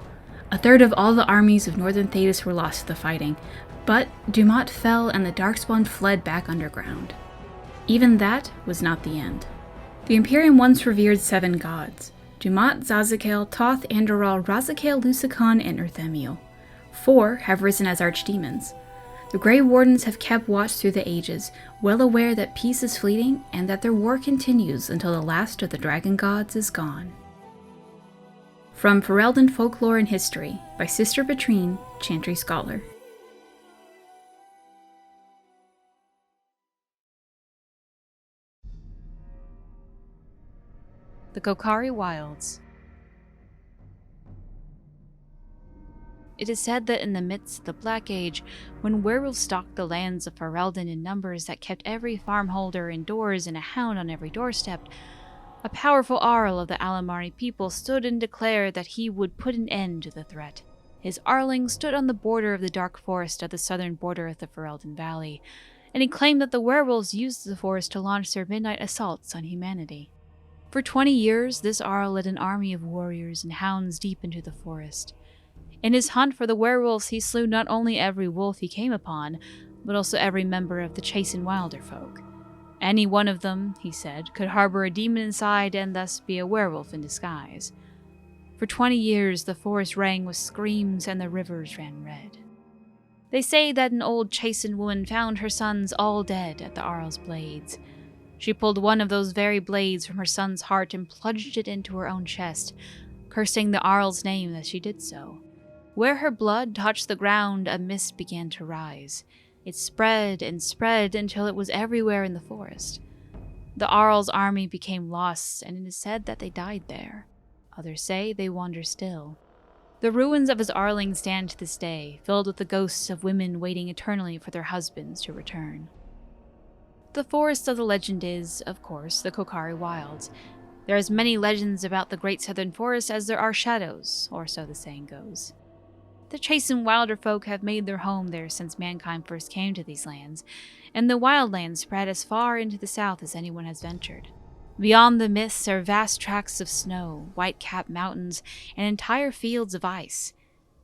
A third of all the armies of northern Thedas were lost to the fighting, but Dumat fell and the Darkspawn fled back underground. Even that was not the end. The Imperium once revered 7 gods: Dumat, Zazakel, Toth, Andoral, Razakel, Lusakon, and Urthemiel. 4 have risen as archdemons. The Grey Wardens have kept watch through the ages, well aware that peace is fleeting and that their war continues until the last of the dragon gods is gone. From Ferelden Folklore and History by Sister Betrine, Chantry Scholar. The Kokari Wilds. It is said that in the midst of the Black Age, when werewolves stalked the lands of Ferelden in numbers that kept every farmholder indoors and a hound on every doorstep, a powerful Arl of the Alamari people stood and declared that he would put an end to the threat. His Arling stood on the border of the dark forest at the southern border of the Ferelden Valley, and he claimed that the werewolves used the forest to launch their midnight assaults on humanity. For 20 years, this Arl led an army of warriors and hounds deep into the forest. In his hunt for the werewolves, he slew not only every wolf he came upon, but also every member of the Chasind wilder folk. Any one of them, he said, could harbor a demon inside and thus be a werewolf in disguise. For 20 years, the forest rang with screams and the rivers ran red. They say that an old Chasind woman found her sons all dead at the Arl's blades. She pulled one of those very blades from her son's heart and plunged it into her own chest, cursing the Arl's name as she did so. Where her blood touched the ground, a mist began to rise. It spread and spread until it was everywhere in the forest. The Arl's army became lost, and it is said that they died there. Others say they wander still. The ruins of his Arling stand to this day, filled with the ghosts of women waiting eternally for their husbands to return. The forest of the legend is, of course, the Kokari Wilds. There are as many legends about the Great Southern Forest as there are shadows, or so the saying goes. The Chasind wilder folk have made their home there since mankind first came to these lands, and the wildlands spread as far into the south as anyone has ventured. Beyond the mists are vast tracts of snow, white-capped mountains, and entire fields of ice.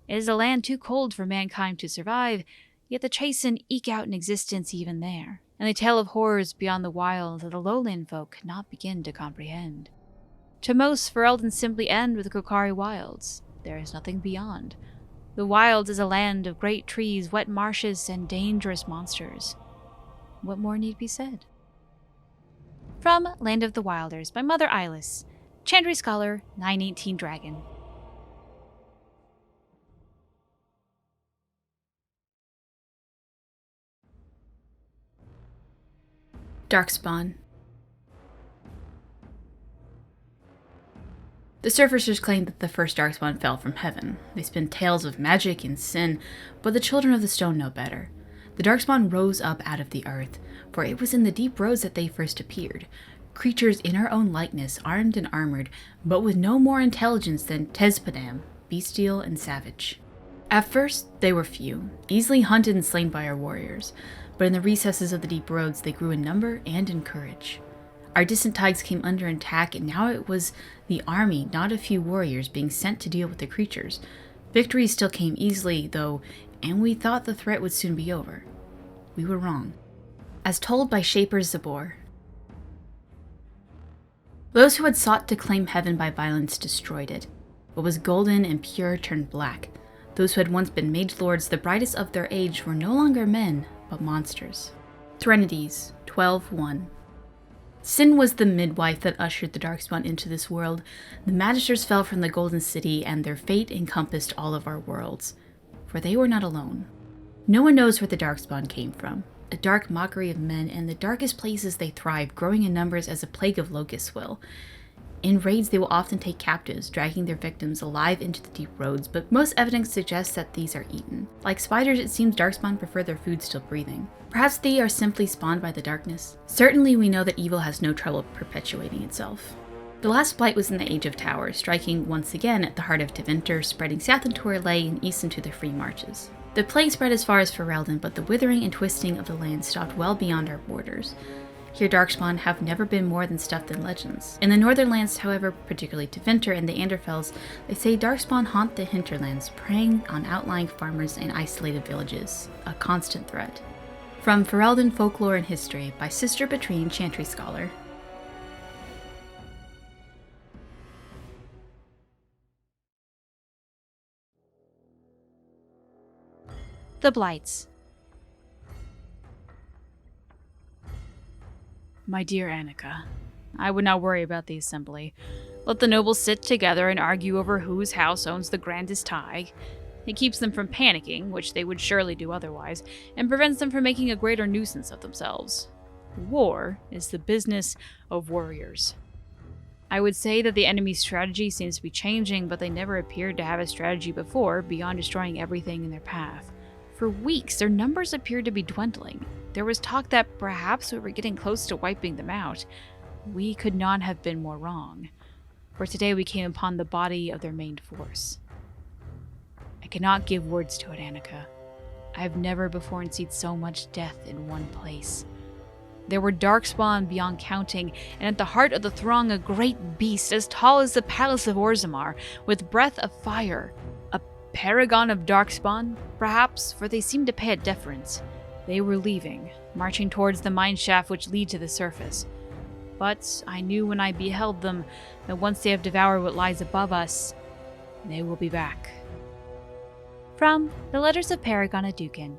It is a land too cold for mankind to survive, yet the Chasind eke out an existence even there, and they tell of horrors beyond the wild that the lowland folk could not begin to comprehend. To most, Ferelden simply end with the Kokari Wilds. There is nothing beyond. The Wilds is a land of great trees, wet marshes, and dangerous monsters. What more need be said? From Land of the Wilders by Mother Eilis, Chantry Scholar, 918 Dragon. Darkspawn. The surfacers claim that the first Darkspawn fell from heaven. They spin tales of magic and sin, but the Children of the Stone know better. The Darkspawn rose up out of the earth, for it was in the deep roads that they first appeared. Creatures in our own likeness, armed and armored, but with no more intelligence than Tezpadam, bestial and savage. At first, they were few, easily hunted and slain by our warriors, but in the recesses of the deep roads they grew in number and in courage. Our distant tigers came under attack, and now it was the army, not a few warriors, being sent to deal with the creatures. Victory still came easily, though, and we thought the threat would soon be over. We were wrong. As told by Shaper Zabor, those who had sought to claim heaven by violence destroyed it. What was golden and pure turned black. Those who had once been mage lords, the brightest of their age, were no longer men, but monsters. Threnodies, 12:1. Sin was the midwife that ushered the Darkspawn into this world. The Magisters fell from the Golden City, and their fate encompassed all of our worlds. For they were not alone. No one knows where the Darkspawn came from. A dark mockery of men, and the darkest places they thrive, growing in numbers as a plague of locusts will. In raids, they will often take captives, dragging their victims alive into the deep roads, but most evidence suggests that these are eaten. Like spiders, it seems Darkspawn prefer their food still breathing. Perhaps they are simply spawned by the darkness. Certainly we know that evil has no trouble perpetuating itself. The last blight was in the Age of Towers, striking once again at the heart of Tevinter, spreading south into Orlais and east into the Free Marches. The plague spread as far as Ferelden, but the withering and twisting of the land stopped well beyond our borders. Here Darkspawn have never been more than stuff than legends. In the northern lands, however, particularly Tevinter and the Anderfels, they say Darkspawn haunt the hinterlands, preying on outlying farmers and isolated villages, a constant threat. From Ferelden Folklore and History by Sister Betrine, Chantry Scholar. The Blights. My dear Annika, I would not worry about the assembly. Let the nobles sit together and argue over whose house owns the grandest tie. It keeps them from panicking, which they would surely do otherwise, and prevents them from making a greater nuisance of themselves. War is the business of warriors. I would say that the enemy's strategy seems to be changing, but they never appeared to have a strategy before beyond destroying everything in their path. For weeks, their numbers appeared to be dwindling. There was talk that perhaps we were getting close to wiping them out. We could not have been more wrong, for today we came upon the body of their main force. I cannot give words to it, Annika. I have never before seen so much death in one place. There were darkspawn beyond counting, and at the heart of the throng a great beast as tall as the palace of Orzammar, with breath of fire. A paragon of darkspawn, perhaps, for they seemed to pay it deference. They were leaving, marching towards the mine shaft which lead to the surface. But I knew when I beheld them that once they have devoured what lies above us, they will be back. From the Letters of Paragon Adukin,